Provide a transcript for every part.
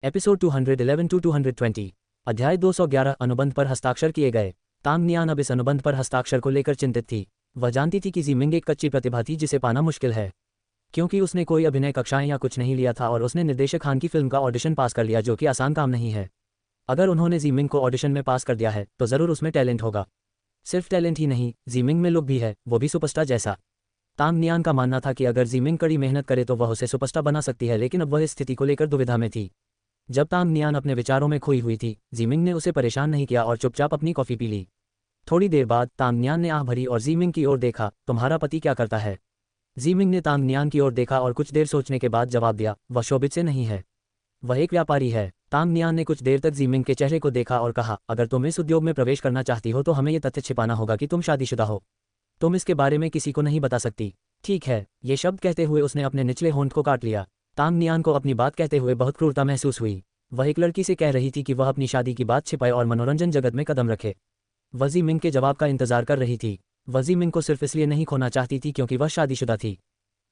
Episode 211 to 220। अध्याय 211 अनुबंध पर हस्ताक्षर किए गए। तांग नियान अब इस अनुबंध पर हस्ताक्षर को लेकर चिंतित थी। वह जानती थी कि ज़ीमिंग एक कच्ची प्रतिभा थी जिसे पाना मुश्किल है, क्योंकि उसने कोई अभिनय कक्षाएं या कुछ नहीं लिया था और उसने निर्देशक हान की फिल्म का ऑडिशन पास कर लिया, जो कि आसान काम नहीं है। अगर उन्होंने ज़ीमिंग को ऑडिशन में पास कर दिया है तो ज़रूर उसमें टैलेंट होगा। सिर्फ टैलेंट ही नहीं, ज़ीमिंग में लुक भी है, वो भी सुपरस्टार जैसा। तांग नियान का मानना था कि अगर ज़ीमिंग कड़ी मेहनत करे तो वह उसे सुपरस्टार बना सकती है, लेकिन अब वह इस स्थिति को लेकर दुविधा में थी। जब तांग नियान अपने विचारों में खोई हुई थी, ज़ीमिंग ने उसे परेशान नहीं किया और चुपचाप अपनी कॉफ़ी पी ली। थोड़ी देर बाद तांग नियान ने आह भरी और ज़ीमिंग की ओर देखा। तुम्हारा पति क्या करता है? ज़ीमिंग ने तांग नियान की ओर देखा और कुछ देर सोचने के बाद जवाब दिया, वह शोबित से नहीं है, वह एक व्यापारी है। तांग नियान ने कुछ देर तक ज़ीमिंग के चेहरे को देखा और कहा, अगर तुम इस उद्योग में प्रवेश करना चाहती हो तो हमें यह तथ्य छिपाना होगा कि तुम शादीशुदा हो। तुम इसके बारे में किसी को नहीं बता सकती, ठीक है? ये शब्द कहते हुए उसने अपने निचले होंठ को काट लिया। तांग नियान को अपनी बात कहते हुए बहुत क्रूरता महसूस हुई। वह एक लड़की से कह रही थी कि वह अपनी शादी की बात छिपाए और मनोरंजन जगत में कदम रखे। वह ज़ीमिंग के जवाब का इंतजार कर रही थी। वह ज़ीमिंग को सिर्फ इसलिए नहीं खोना चाहती थी क्योंकि वह शादीशुदा थी।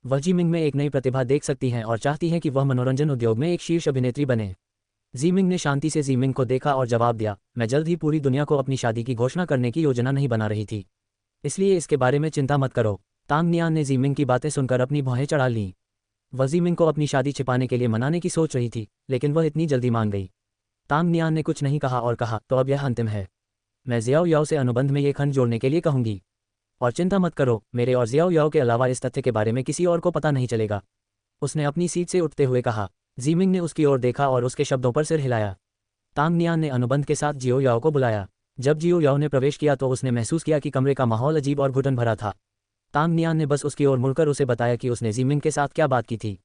वह ज़ीमिंग में एक नई प्रतिभा देख सकती हैं और चाहती हैं कि वह मनोरंजन उद्योग में एक शीर्ष अभिनेत्री बने। ज़ीमिंग ने शांति से ज़ीमिंग को देखा और जवाब दिया, मैं जल्द ही पूरी दुनिया को अपनी शादी की घोषणा करने की योजना नहीं बना रही थी, इसलिए इसके बारे में चिंता मत करो। तांग नियान ने ज़ीमिंग की बातें सुनकर अपनी भौहें चढ़ा लीं। वह ज़ीमिंग को अपनी शादी छिपाने के लिए मनाने की सोच रही थी, लेकिन वह इतनी जल्दी मान गई। तांग नियान ने कुछ नहीं कहा और कहा, तो अब यह अंतिम है। मैं ज़ियाओ याओ से अनुबंध में ये खंड जोड़ने के लिए कहूँगी, और चिंता मत करो, मेरे और ज़ियाओ याओ के अलावा इस तथ्य के बारे में किसी और को पता नहीं चलेगा। उसने अपनी सीट से उठते हुए कहा। ज़ीमिंग ने उसकी ओर देखा और उसके शब्दों पर सिर हिलाया। तांग नियान ने अनुबंध के साथ जियो याओ को बुलाया। जब जियो याओ ने प्रवेश किया तो उसने महसूस किया कि कमरे का माहौल अजीब और घुटन भरा था। तांग नियान ने बस उसकी ओर मुड़कर उसे बताया कि उसने ज़ीमिंग के साथ क्या बात की थी।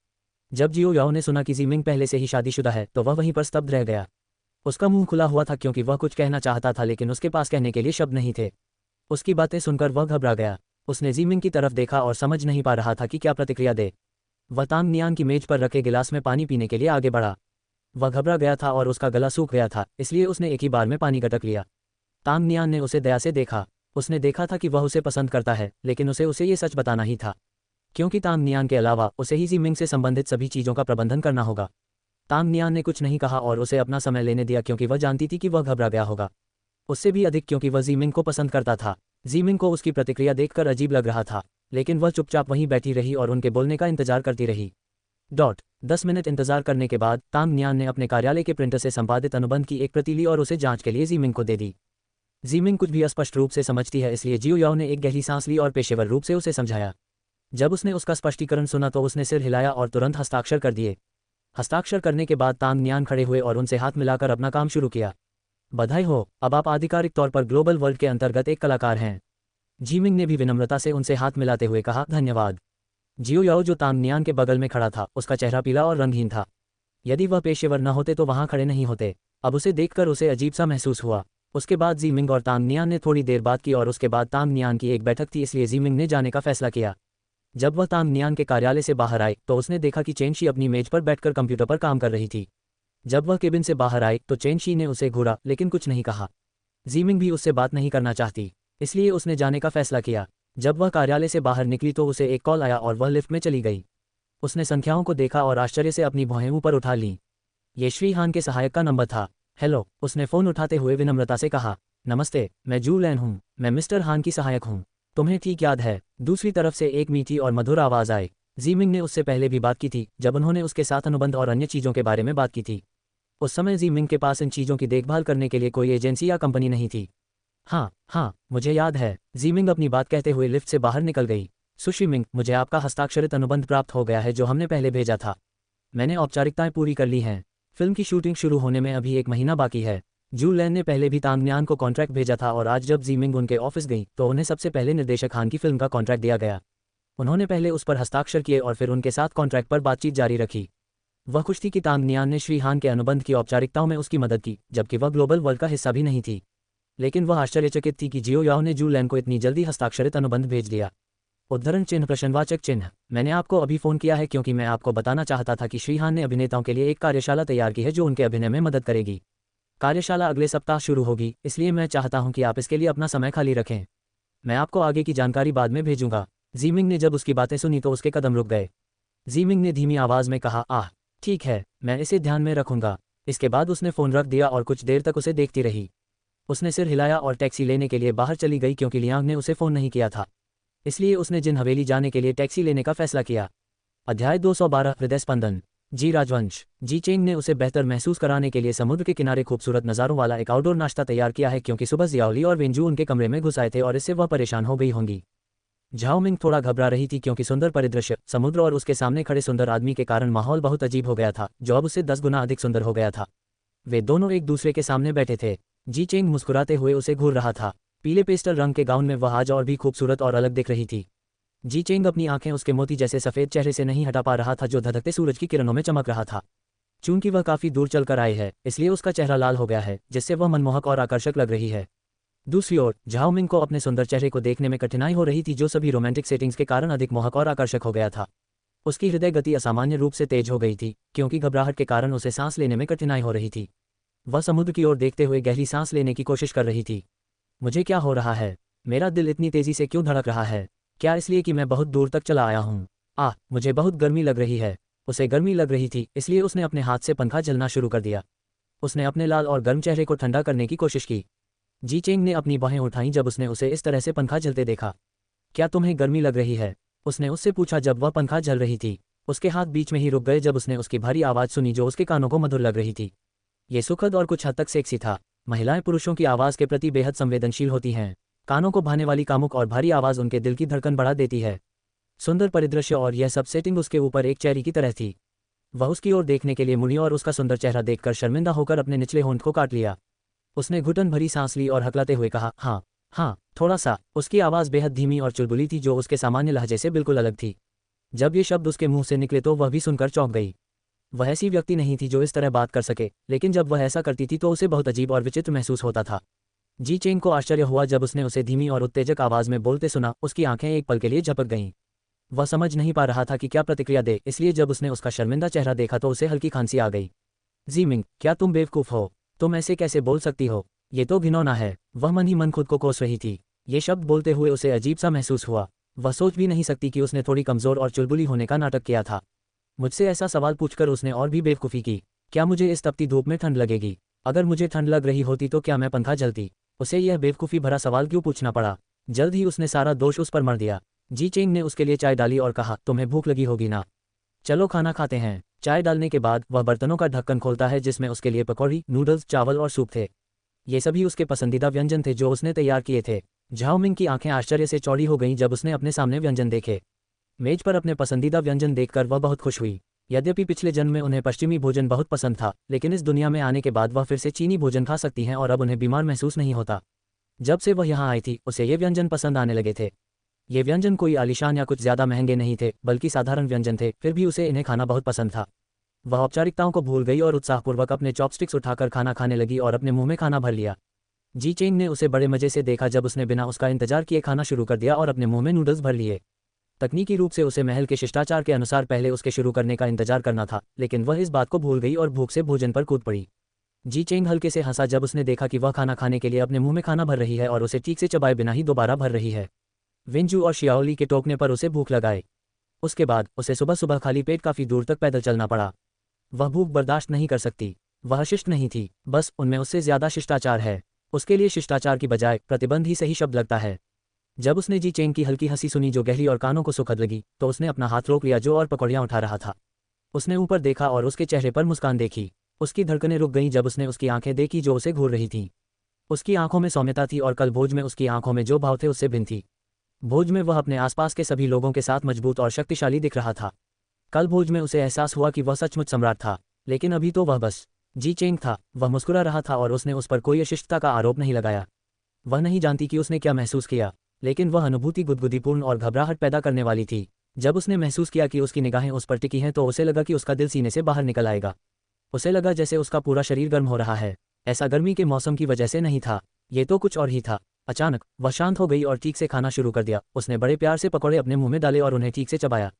जब जियो याओ ने सुना कि ज़ीमिंग पहले से ही शादीशुदा है तो वह वहीं पर स्तब्ध रह गया। उसका मुंह खुला हुआ था क्योंकि वह कुछ कहना चाहता था, लेकिन उसके पास कहने के लिए शब्द नहीं थे। उसकी बातें सुनकर वह घबरा गया। उसने ज़ीमिंग की तरफ देखा और समझ नहीं पा रहा था कि क्या प्रतिक्रिया दे। वह तांग नियान की मेज पर रखे गिलास में पानी पीने के लिए आगे बढ़ा। वह घबरा गया था और उसका गला सूख गया था, इसलिए उसने एक ही बार में पानी गटक लिया। तांग नियान ने उसे दया से देखा। उसने देखा था कि वह उसे पसंद करता है, लेकिन उसे ये सच बताना ही था, क्योंकि तांग नियान के अलावा उसे ही ज़ीमिंग से संबंधित सभी चीज़ों का प्रबंधन करना होगा। तांग नियान ने कुछ नहीं कहा और उसे अपना समय लेने दिया, क्योंकि वह जानती थी कि वह घबरा गया होगा, उससे भी अधिक क्योंकि वह ज़ीमिंग को पसंद करता था। ज़ीमिंग को उसकी प्रतिक्रिया देखकर अजीब लग रहा था, लेकिन वह चुपचाप वहीं बैठी रही और उनके बोलने का इंतजार करती रही। 10 मिनट इंतजार करने के बाद तांग नियान ने अपने कार्यालय के प्रिंटर से संपादित अनुबंध की एक प्रति ली और उसे जांच के लिए ज़ीमिंग को दे दी। ज़ीमिंग कुछ भी अस्पष्ट रूप से समझती है, इसलिए जियो याओ ने एक गहरी सांस ली और पेशेवर रूप से उसे समझाया। जब उसने उसका स्पष्टीकरण सुना तो उसने सिर हिलाया और तुरंत हस्ताक्षर कर दिए। हस्ताक्षर करने के बाद तांग नियान खड़े हुए और उनसे हाथ मिलाकर अपना काम शुरू किया। बधाई हो, अब आप आधिकारिक तौर पर ग्लोबल वर्ल्ड के अंतर्गत एक कलाकार हैं। ज़ीमिंग ने भी विनम्रता से उनसे हाथ मिलाते हुए कहा, धन्यवाद। जियो याओ जो तांग नियान के बगल में खड़ा था, उसका चेहरा पीला और रंगहीन था। यदि वह पेशेवर न होते तो वहां खड़े नहीं होते। अब उसे देखकर उसे अजीब सा महसूस हुआ। उसके बाद ज़ीमिंग और तांग नियान ने थोड़ी देर बात की और उसके बाद तांग नियान की एक बैठक थी, इसलिए ज़ीमिंग ने जाने का फैसला किया। जब वह तांग नियान के कार्यालय से बाहर आई तो उसने देखा कि चेन शी अपनी मेज पर बैठकर कंप्यूटर पर काम कर रही थी। जब वह केबिन से बाहर आई तो चेन शी ने उसे घूरा, लेकिन कुछ नहीं कहा। ज़ीमिंग भी उससे बात नहीं करना चाहती, इसलिए उसने जाने का फैसला किया। जब वह कार्यालय से बाहर निकली तो उसे एक कॉल आया और वह लिफ्ट में चली गई। उसने संख्याओं को देखा और आश्चर्य से अपनी भौहें ऊपर उठा लीं। ये श्री हान के सहायक का नंबर था। हेलो, उसने फ़ोन उठाते हुए विनम्रता से कहा। नमस्ते, मैं जू लैन हूँ, मैं मिस्टर हान की सहायक हूँ। तुम्हें ठीक याद है? दूसरी तरफ से एक मीठी और मधुर आवाज़ आई। ज़ीमिंग ने उससे पहले भी बात की थी, जब उन्होंने उसके साथ अनुबंध और अन्य चीज़ों के बारे में बात की थी। उस समय ज़ीमिंग के पास इन चीज़ों की देखभाल करने के लिए कोई एजेंसी या कंपनी नहीं थी। हाँ, मुझे याद है। ज़ीमिंग अपनी बात कहते हुए लिफ्ट से बाहर निकल गई। सुशीमिंग, मुझे आपका हस्ताक्षरित अनुबंध प्राप्त हो गया है जो हमने पहले भेजा था। मैंने औपचारिकताएं पूरी कर ली हैं। फिल्म की शूटिंग शुरू होने में अभी 1 महीना बाकी है। जू लैन ने पहले भी तांग नियान को कॉन्ट्रैक्ट भेजा था और आज जब ज़ीमिंग उनके ऑफिस गई तो उन्हें सबसे पहले निर्देशक हान की फिल्म का कॉन्ट्रैक्ट दिया गया। उन्होंने पहले उस पर हस्ताक्षर किए और फिर उनके साथ कॉन्ट्रैक्ट पर बातचीत जारी रखी। वह खुश थी कि तांग नियान ने श्री हान के अनुबंध की औपचारिकताओं में उसकी मदद की, जबकि वह ग्लोबल वर्ल्ड का हिस्सा भी नहीं थी। लेकिन वह आश्चर्यचकित थी कि जियो याओ ने जू लैन को इतनी जल्दी हस्ताक्षरित अनुबंध भेज दिया। उद्धरण चिन्ह प्रश्नवाचक चिन्ह। मैंने आपको अभी फ़ोन किया है क्योंकि मैं आपको बताना चाहता था कि श्री हान ने अभिनेताओं के लिए एक कार्यशाला तैयार की है जो उनके अभिनय में मदद करेगी। कार्यशाला अगले सप्ताह शुरू होगी, इसलिए मैं चाहता हूं कि आप इसके लिए अपना समय खाली रखें। मैं आपको आगे की जानकारी बाद में भेजूंगा। ज़ीमिंग ने जब उसकी बातें सुनी तो उसके कदम रुक गए। ज़ीमिंग ने धीमी आवाज़ में कहा, आह, ठीक है, मैं इसे ध्यान में रखूंगा। इसके बाद उसने फ़ोन रख दिया और कुछ देर तक उसे देखती रही। उसने सिर हिलाया और टैक्सी लेने के लिए बाहर चली गई क्योंकि लियांग ने उसे फ़ोन नहीं किया था। इसलिए उसने जिन हवेली जाने के लिए टैक्सी लेने का फैसला किया। अध्याय 212 हृदय स्पंदन। जी राजवंश। जी चेंग ने उसे बेहतर महसूस कराने के लिए समुद्र के किनारे खूबसूरत नज़ारों वाला एक आउटडोर नाश्ता तैयार किया है क्योंकि सुबह जियाओली और वेंजू उनके कमरे में घुस आए थे और इससे वह परेशान हो गई होंगी। झाओमिंग थोड़ा घबरा रही थी क्योंकि सुंदर परिदृश्य, समुद्र और उसके सामने खड़े सुंदर आदमी के कारण माहौल बहुत अजीब हो गया था, जो अब उससे 10 गुना अधिक सुंदर हो गया था। वे दोनों एक दूसरे के सामने बैठे थे। जी चेंग मुस्कुराते हुए उसे घूर रहा था। पीले पेस्टल रंग के गाउन में वह आज और भी खूबसूरत और अलग दिख रही थी। जी चेंग अपनी आंखें उसके मोती जैसे सफ़ेद चेहरे से नहीं हटा पा रहा था जो धधकते सूरज की किरणों में चमक रहा था। चूंकि वह काफ़ी दूर चलकर आए है, इसलिए उसका चेहरा लाल हो गया है, जिससे वह मनमोहक और आकर्षक लग रही है। दूसरी ओर झाओमिंग को अपने सुंदर चेहरे को देखने में कठिनाई हो रही थी, जो सभी रोमांटिक सेटिंग्स के कारण अधिक मोहक और आकर्षक हो गया था। उसकी हृदय गति असामान्य रूप से तेज हो गई थी क्योंकि घबराहट के कारण उसे सांस लेने में कठिनाई हो रही थी। वह समुद्र की ओर देखते हुए गहरी सांस लेने की कोशिश कर रही थी। मुझे क्या हो रहा है? मेरा दिल इतनी तेजी से क्यों धड़क रहा है? क्या इसलिए कि मैं बहुत दूर तक चला आया हूँ? मुझे बहुत गर्मी लग रही है। उसे गर्मी लग रही थी, इसलिए उसने अपने हाथ से पंखा चलना शुरू कर दिया। उसने अपने लाल और गर्म चेहरे को ठंडा करने की कोशिश की। जी चेंग ने अपनी बाहें उठाईं जब उसने उसे इस तरह से पंखा चलते देखा। क्या तुम्हें गर्मी लग रही है? उसने उससे पूछा जब वह पंखा चल रही थी। उसके हाथ बीच में ही रुक गए जब उसने उसकी भारी आवाज़ सुनी जो उसके कानों को मधुर लग रही थी। ये सुखद और कुछ हद तक सेक्सी था। महिलाएं पुरुषों की आवाज़ के प्रति बेहद संवेदनशील होती हैं। कानों को भाने वाली कामुक और भारी आवाज़ उनके दिल की धड़कन बढ़ा देती है। सुंदर परिदृश्य और यह सब सेटिंग उसके ऊपर एक चेरी की तरह थी। वह उसकी ओर देखने के लिए मुड़ी और उसका सुंदर चेहरा देखकर शर्मिंदा होकर अपने निचले होंठ को काट लिया। उसने घुटन भरी सांस ली और हकलाते हुए कहा, हाँ हाँ, थोड़ा सा। उसकी आवाज़ बेहद धीमी और चुलबुली थी जो उसके सामान्य लहजे से बिल्कुल अलग थी। जब ये शब्द उसके मुंह से निकले तो वह भी सुनकर चौंक गई। वह ऐसी व्यक्ति नहीं थी जो इस तरह बात कर सके, लेकिन जब वह ऐसा करती थी तो उसे बहुत अजीब और विचित्र महसूस होता था। जी चेंग को आश्चर्य हुआ जब उसने उसे धीमी और उत्तेजक आवाज़ में बोलते सुना। उसकी आंखें एक पल के लिए झपक गईं। वह समझ नहीं पा रहा था कि क्या प्रतिक्रिया दे, इसलिए जब उसने उसका शर्मिंदा चेहरा देखा तो उसे हल्की खांसी आ गई। जीमिंग, क्या तुम बेवकूफ़ हो? तुम ऐसे कैसे बोल सकती हो? ये तो घिनौना है। वह मन ही मन खुद को कोस रही थी। ये शब्द बोलते हुए उसे अजीब सा महसूस हुआ। वह सोच भी नहीं सकती कि उसने थोड़ी कमज़ोर और चुलबुली होने का नाटक किया था। मुझसे ऐसा सवाल पूछकर उसने और भी बेवकूफ़ी की। क्या मुझे इस तपती धूप में ठंड लगेगी? अगर मुझे ठंड लग रही होती तो क्या मैं पंखा जलती? उसे यह बेवकूफ़ी भरा सवाल क्यों पूछना पड़ा? जल्द ही उसने सारा दोष उस पर मर दिया। जी चेंग ने उसके लिए चाय डाली और कहा, तुम्हें भूख लगी होगी ना? चलो खाना खाते हैं। चाय डालने के बाद वह बर्तनों का ढक्कन खोलता है जिसमें उसके लिए पकौड़ी, नूडल्स, चावल और सूप थे। ये सभी उसके पसंदीदा व्यंजन थे जो उसने तैयार किए थे। झाओमिंग की आंखें आश्चर्य से चौड़ी हो गईं जब उसने अपने सामने व्यंजन देखे। मेज पर अपने पसंदीदा व्यंजन देखकर वह बहुत खुश हुई। यद्यपि पिछले जन्म में उन्हें पश्चिमी भोजन बहुत पसंद था, लेकिन इस दुनिया में आने के बाद वह फिर से चीनी भोजन खा सकती हैं और अब उन्हें बीमार महसूस नहीं होता। जब से वह यहाँ आई थी उसे ये व्यंजन पसंद आने लगे थे। ये व्यंजन कोई आलीशान या कुछ ज़्यादा महंगे नहीं थे, बल्कि साधारण व्यंजन थे, फिर भी उसे इन्हें खाना बहुत पसंद था। वह औपचारिकताओं को भूल गई और उत्साहपूर्वक अपने चॉपस्टिक्स उठाकर खाना खाने लगी और अपने मुंह में खाना भर लिया। जी चेंग ने उसे बड़े मजे से देखा जब उसने बिना उसका इंतजार किए खाना शुरू कर दिया और अपने मुंह में नूडल्स भर लिए। तकनीकी रूप से उसे महल के शिष्टाचार के अनुसार पहले उसके शुरू करने का इंतजार करना था, लेकिन वह इस बात को भूल गई और भूख से भोजन पर कूद पड़ी। जी चेंग हल्के से हंसा जब उसने देखा कि वह खाना खाने के लिए अपने मुंह में खाना भर रही है और उसे ठीक से चबाए बिना ही दोबारा भर रही है। वेंजू और शियाओली के टोकने पर उसे भूख लगाए। उसके बाद उसे सुबह सुबह खाली पेट काफ़ी दूर तक पैदल चलना पड़ा। वह भूख बर्दाश्त नहीं कर सकती। वह शिष्ट नहीं थी, बस उनमें उससे ज़्यादा शिष्टाचार है। उसके लिए शिष्टाचार की बजाय प्रतिबंध ही सही शब्द लगता है। जब उसने जी चेंग की हल्की हंसी सुनी जो गहरी और कानों को सुखद लगी, तो उसने अपना हाथ रोक लिया जो और पकौड़ियाँ उठा रहा था। उसने ऊपर देखा और उसके चेहरे पर मुस्कान देखी। उसकी धड़कनें रुक गईं जब उसने उसकी आंखें देखी जो उसे घूर रही थीं। उसकी आंखों में सौम्यता थी और कल भोज में उसकी आंखों में जो भाव थे उससे भिन्न थी। भोज में वह अपने आसपास के सभी लोगों के साथ मजबूत और शक्तिशाली दिख रहा था। कल भोज में उसे एहसास हुआ कि वह सचमुच सम्राट था, लेकिन अभी तो वह बस जी चेंग था। वह मुस्कुरा रहा था और उसने उस पर कोई अशिष्टता का आरोप नहीं लगाया। वह नहीं जानती कि उसने क्या महसूस किया, लेकिन वह अनुभूति गुदगुदीपूर्ण और घबराहट पैदा करने वाली थी। जब उसने महसूस किया कि उसकी निगाहें उस पर टिकी हैं तो उसे लगा कि उसका दिल सीने से बाहर निकल आएगा। उसे लगा जैसे उसका पूरा शरीर गर्म हो रहा है। ऐसा गर्मी के मौसम की वजह से नहीं था, ये तो कुछ और ही था। अचानक वह शांत हो गई और ठीक से खाना शुरू कर दिया। उसने बड़े प्यार से पकौड़े अपने मुंह में डाले और उन्हें ठीक से चबाया।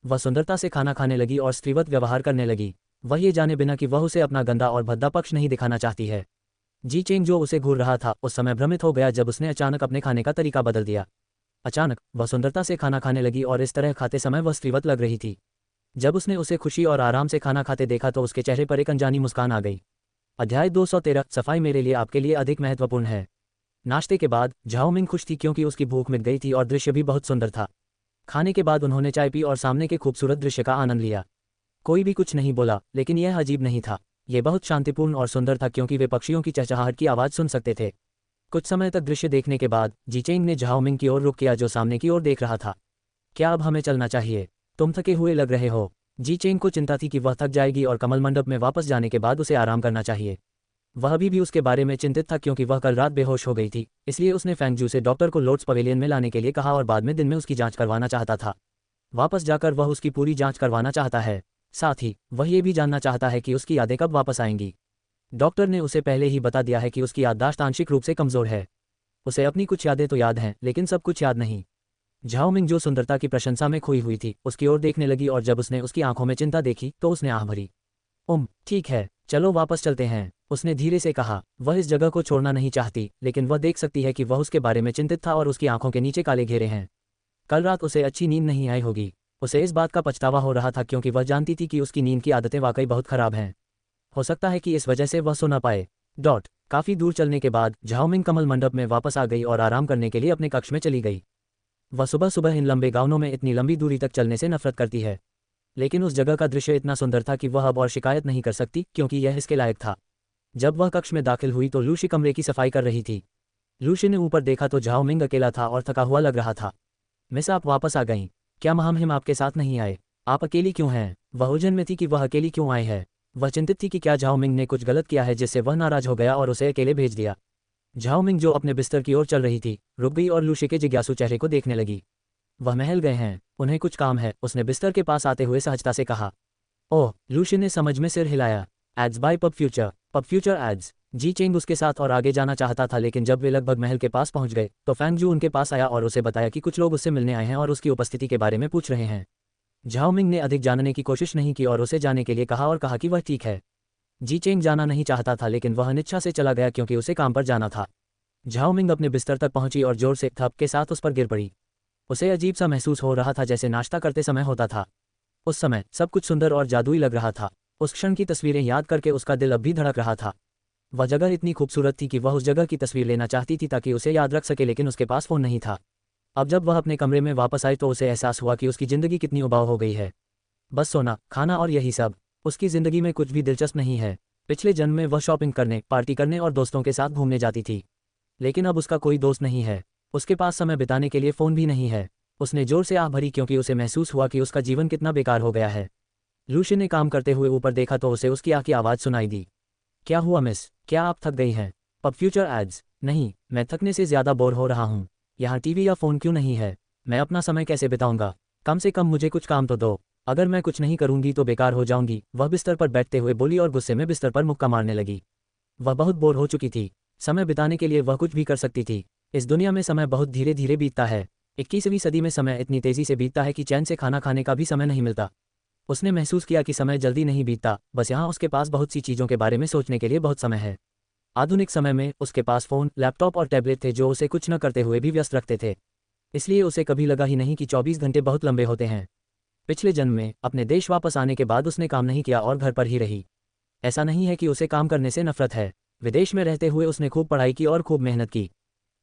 वह सुंदरता से खाना खाने लगी और स्त्रीवत व्यवहार करने लगी, वह ये जाने बिना कि वह उसे अपना गंदा और भद्दा पक्ष नहीं दिखाना चाहती है। जी चेंग जो उसे घूर रहा था उस समय भ्रमित हो गया जब उसने अचानक अपने खाने का तरीका बदल दिया। अचानक वह सुंदरता से खाना खाने लगी और इस तरह खाते समय वह स्त्रीवत लग रही थी। जब उसने उसे खुशी और आराम से खाना खाते देखा तो उसके चेहरे पर एक अनजानी मुस्कान आ गई। अध्याय 213 सफाई मेरे लिए आपके लिए अधिक महत्वपूर्ण है। नाश्ते के बाद झाओ मिंग खुश थी क्योंकि उसकी भूख मिट गई थी और दृश्य भी बहुत सुंदर था। खाने के बाद उन्होंने चाय पी और सामने के खूबसूरत दृश्य का आनंद लिया। कोई भी कुछ नहीं बोला, लेकिन यह अजीब नहीं था। यह बहुत शांतिपूर्ण और सुंदर था क्योंकि वे पक्षियों की चहचहाहट की आवाज़ सुन सकते थे। कुछ समय तक दृश्य देखने के बाद जीचेंग ने झाओ मिंग की ओर रुख किया जो सामने की ओर देख रहा था। क्या अब हमें चलना चाहिए? तुम थके हुए लग रहे हो। जीचेंग को चिंता थी कि वह थक जाएगी और कमल मंडप में वापस जाने के बाद उसे आराम करना चाहिए। वह अभी भी उसके बारे में चिंतित था क्योंकि वह कल रात बेहोश हो गई थी, इसलिए उसने फेंगजू से डॉक्टर को लोर्ड्स पवेलियन में लाने के लिए कहा और बाद में दिन में उसकी जांच करवाना चाहता था। वापस जाकर वह उसकी पूरी जांच करवाना चाहता है। साथ ही वह ये भी जानना चाहता है कि उसकी यादें कब वापस आएंगी। डॉक्टर ने उसे पहले ही बता दिया है कि उसकी याददाश्त आंशिक रूप से कमज़ोर है। उसे अपनी कुछ यादें तो याद हैं, लेकिन सब कुछ याद नहीं। झाओ मिंग जो सुंदरता की प्रशंसा में खोई हुई थी, उसकी ओर देखने लगी और जब उसने उसकी आंखों में चिंता देखी तो उसने आह भरी। ठीक है, चलो वापस चलते हैं, उसने धीरे से कहा। वह इस जगह को छोड़ना नहीं चाहती, लेकिन वह देख सकती है कि वह उसके बारे में चिंतित था और उसकी आंखों के नीचे काले घेरे हैं। कल रात उसे अच्छी नींद नहीं आई होगी। उसे इस बात का पछतावा हो रहा था क्योंकि वह जानती थी कि उसकी नींद की आदतें वाकई बहुत खराब हैं। हो सकता है कि इस वजह से वह सो ना पाए। काफ़ी दूर चलने के बाद झाओ मिंग कमल मंडप में वापस आ गई और आराम करने के लिए अपने कक्ष में चली गई। वह सुबह सुबह इन लंबे गाउनों में इतनी लंबी दूरी तक चलने से नफरत करती है, लेकिन उस जगह का दृश्य इतना सुंदर था कि वह अब और शिकायत नहीं कर सकती क्योंकि यह इसके लायक था। जब वह कक्ष में दाखिल हुई तो लूशी कमरे की सफाई कर रही थी। लूशी ने ऊपर देखा तो झाओ मिंग अकेला था और थका हुआ लग रहा था। मिस, आप वापस आ गईं। क्या हम आपके साथ नहीं आए? आप अकेली क्यों हैं? वह उलझन में थी कि वह अकेली क्यों आई है। वह चिंतित थी कि क्या झाओ मिंग ने कुछ गलत किया है जिससे वह नाराज हो गया और उसे अकेले भेज दिया। झाओ मिंग जो अपने बिस्तर की ओर चल रही थी, रुक गई और लूशी के जिज्ञासु चेहरे को देखने लगी। वह महल गए हैं, उन्हें कुछ काम है, उसने बिस्तर के पास आते हुए सहजता से कहा। ओह, लूशी ने समझ में सिर हिलाया। Ads by pub future ads. जी चेंग उसके साथ और आगे जाना चाहता था, लेकिन जब वे लगभग महल के पास पहुंच गए तो फेंगजू उनके पास आया और उसे बताया कि कुछ लोग उससे मिलने आए हैं और उसकी उपस्थिति के बारे में पूछ रहे हैं। झाओ मिंग ने अधिक जानने की कोशिश नहीं की और उसे जाने के लिए कहा और कहा कि वह ठीक है। जी चेंग जाना नहीं चाहता था, लेकिन वह अनिच्छा से चला गया क्योंकि उसे काम पर जाना था। झाओ मिंग अपने बिस्तर तक पहुंची और जोर से थप के साथ उस पर गिर पड़ी। उसे अजीब सा महसूस हो रहा था जैसे नाश्ता करते समय होता था। उस समय सब कुछ सुंदर और जादुई लग रहा था। उस क्षण की तस्वीरें याद करके उसका दिल अब भी धड़क रहा था। वह जगह इतनी खूबसूरत थी कि वह उस जगह की तस्वीर लेना चाहती थी ताकि उसे याद रख सके, लेकिन उसके पास फ़ोन नहीं था। अब जब वह अपने कमरे में वापस आई तो उसे एहसास हुआ कि उसकी ज़िंदगी कितनी उबाऊ हो गई है। बस सोना, खाना और यही सब। उसकी ज़िंदगी में कुछ भी दिलचस्प नहीं है। पिछले जन्म में वह शॉपिंग करने, पार्टी करने और दोस्तों के साथ घूमने जाती थी, लेकिन अब उसका कोई दोस्त नहीं है। उसके पास समय बिताने के लिए फ़ोन भी नहीं है। उसने जोर से आह भरी क्योंकि उसे महसूस हुआ कि उसका जीवन कितना बेकार हो गया है। लूशी ने काम करते हुए ऊपर देखा तो उसे उसकी आह की आवाज़ सुनाई दी। क्या हुआ मिस, क्या आप थक गई हैं? पब फ्यूचर एड्स। नहीं, मैं थकने से ज़्यादा बोर हो रहा हूँ। यहाँ टीवी या फ़ोन क्यों नहीं है? मैं अपना समय कैसे बिताऊंगा? कम से कम मुझे कुछ काम तो दो। अगर मैं कुछ नहीं करूंगी तो बेकार हो जाऊंगी, वह बिस्तर पर बैठते हुए बोली और गुस्से में बिस्तर पर मुक्का मारने लगी। वह बहुत बोर हो चुकी थी। समय बिताने के लिए वह कुछ भी कर सकती थी। इस दुनिया में समय बहुत धीरे धीरे बीतता है। 21वीं सदी में समय इतनी तेज़ी से बीतता है कि चैन से खाना खाने का भी समय नहीं मिलता। उसने महसूस किया कि समय जल्दी नहीं बीतता, बस यहाँ उसके पास बहुत सी चीज़ों के बारे में सोचने के लिए बहुत समय है। आधुनिक समय में उसके पास फ़ोन, लैपटॉप और टैबलेट थे जो उसे कुछ न करते हुए भी व्यस्त रखते थे। इसलिए उसे कभी लगा ही नहीं कि 24 घंटे बहुत लंबे होते हैं। पिछले जन्म में अपने देश वापस आने के बाद उसने काम नहीं किया और घर पर ही रही। ऐसा नहीं है कि उसे काम करने से नफरत है। विदेश में रहते हुए उसने खूब पढ़ाई की और खूब मेहनत की,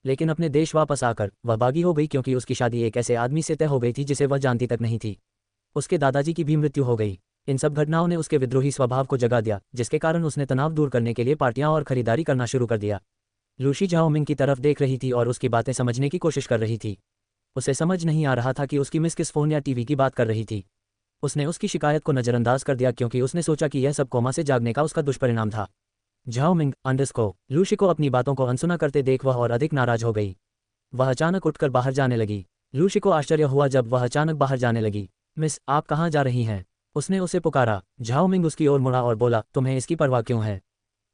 लेकिन अपने देश वापस आकर वह बागी हो गई क्योंकि उसकी शादी एक ऐसे आदमी से तय हो गई थी जिसे वह जानती तक नहीं थी। उसके दादाजी की भी मृत्यु हो गई। इन सब घटनाओं ने उसके विद्रोही स्वभाव को जगा दिया, जिसके कारण उसने तनाव दूर करने के लिए पार्टियां और खरीदारी करना शुरू कर दिया। लूशी झाओ मिंग की तरफ देख रही थी और उसकी बातें समझने की कोशिश कर रही थी। उसे समझ नहीं आ रहा था कि उसकी मिस किस फ़ोन या टीवी की बात कर रही थी। उसने उसकी शिकायत को नज़रअंदाज कर दिया क्योंकि उसने सोचा कि यह सब कोमा से जागने का उसका दुष्परिणाम था। झाओ मिंग लूशी को अपनी बातों को अनसुना करते देख वह और अधिक नाराज हो गई। वह अचानक उठकर बाहर जाने लगी। लूशी को आश्चर्य हुआ जब वह अचानक बाहर जाने लगी। मिस, आप कहाँ जा रही हैं? उसने उसे पुकारा। झाओ मिंग उसकी ओर मुड़ा और बोला, तुम्हें इसकी परवाह क्यों है?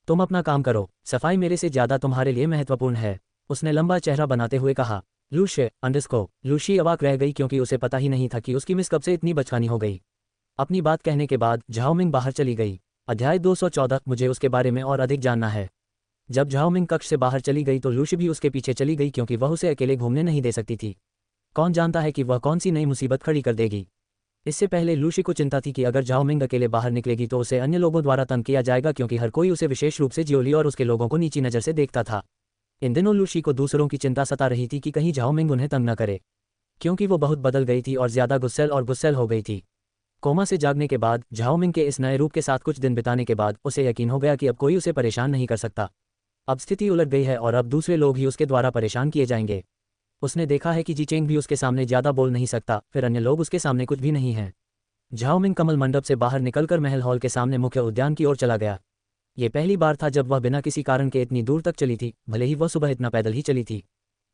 तुम अपना काम करो, सफाई मेरे से ज़्यादा तुम्हारे लिए महत्वपूर्ण है, उसने लंबा चेहरा बनाते हुए कहा। लूशी अवाक रह गई क्योंकि उसे पता ही नहीं था कि उसकी मिस कब से इतनी बचकानी हो गई। अपनी बात कहने के बाद झाओ मिंग बाहर चली गई। अध्याय 214 मुझे उसके बारे में और अधिक जानना है। जब झाओ मिंग कक्ष से बाहर चली गई तो लूशी भी उसके पीछे चली गई क्योंकि वह उसे अकेले घूमने नहीं दे सकती थी। कौन जानता है कि वह कौन सी नई मुसीबत खड़ी कर देगी। इससे पहले लूशी को चिंता थी कि अगर झाओ मिंग अकेले बाहर निकलेगी तो उसे अन्य लोगों द्वारा तंग किया जाएगा, क्योंकि हर कोई उसे विशेष रूप से जियोली और उसके लोगों को नीची नज़र से देखता था। इन दिनों लूशी को दूसरों की चिंता सता रही थी कि कहीं झाओ मिंग उन्हें तंग न करे, क्योंकि वो बहुत बदल गई थी और ज़्यादा गुस्सैल हो गई थी। कोमा से जागने के बाद झाओ मिंग के इस नए रूप के साथ कुछ दिन बिताने के बाद उसे यकीन हो गया कि अब कोई उसे परेशान नहीं कर सकता। अब स्थिति उलट गई है और अब दूसरे लोग ही उसके द्वारा परेशान किए जाएंगे। उसने देखा है कि जी चेंग भी उसके सामने ज़्यादा बोल नहीं सकता, फिर अन्य लोग उसके सामने कुछ भी नहीं हैं। झाओ मिंग कमल मंडप से बाहर निकलकर महल हॉल के सामने मुख्य उद्यान की ओर चला गया। ये पहली बार था जब वह बिना किसी कारण के इतनी दूर तक चली थी, भले ही वह सुबह इतना पैदल ही चली थी।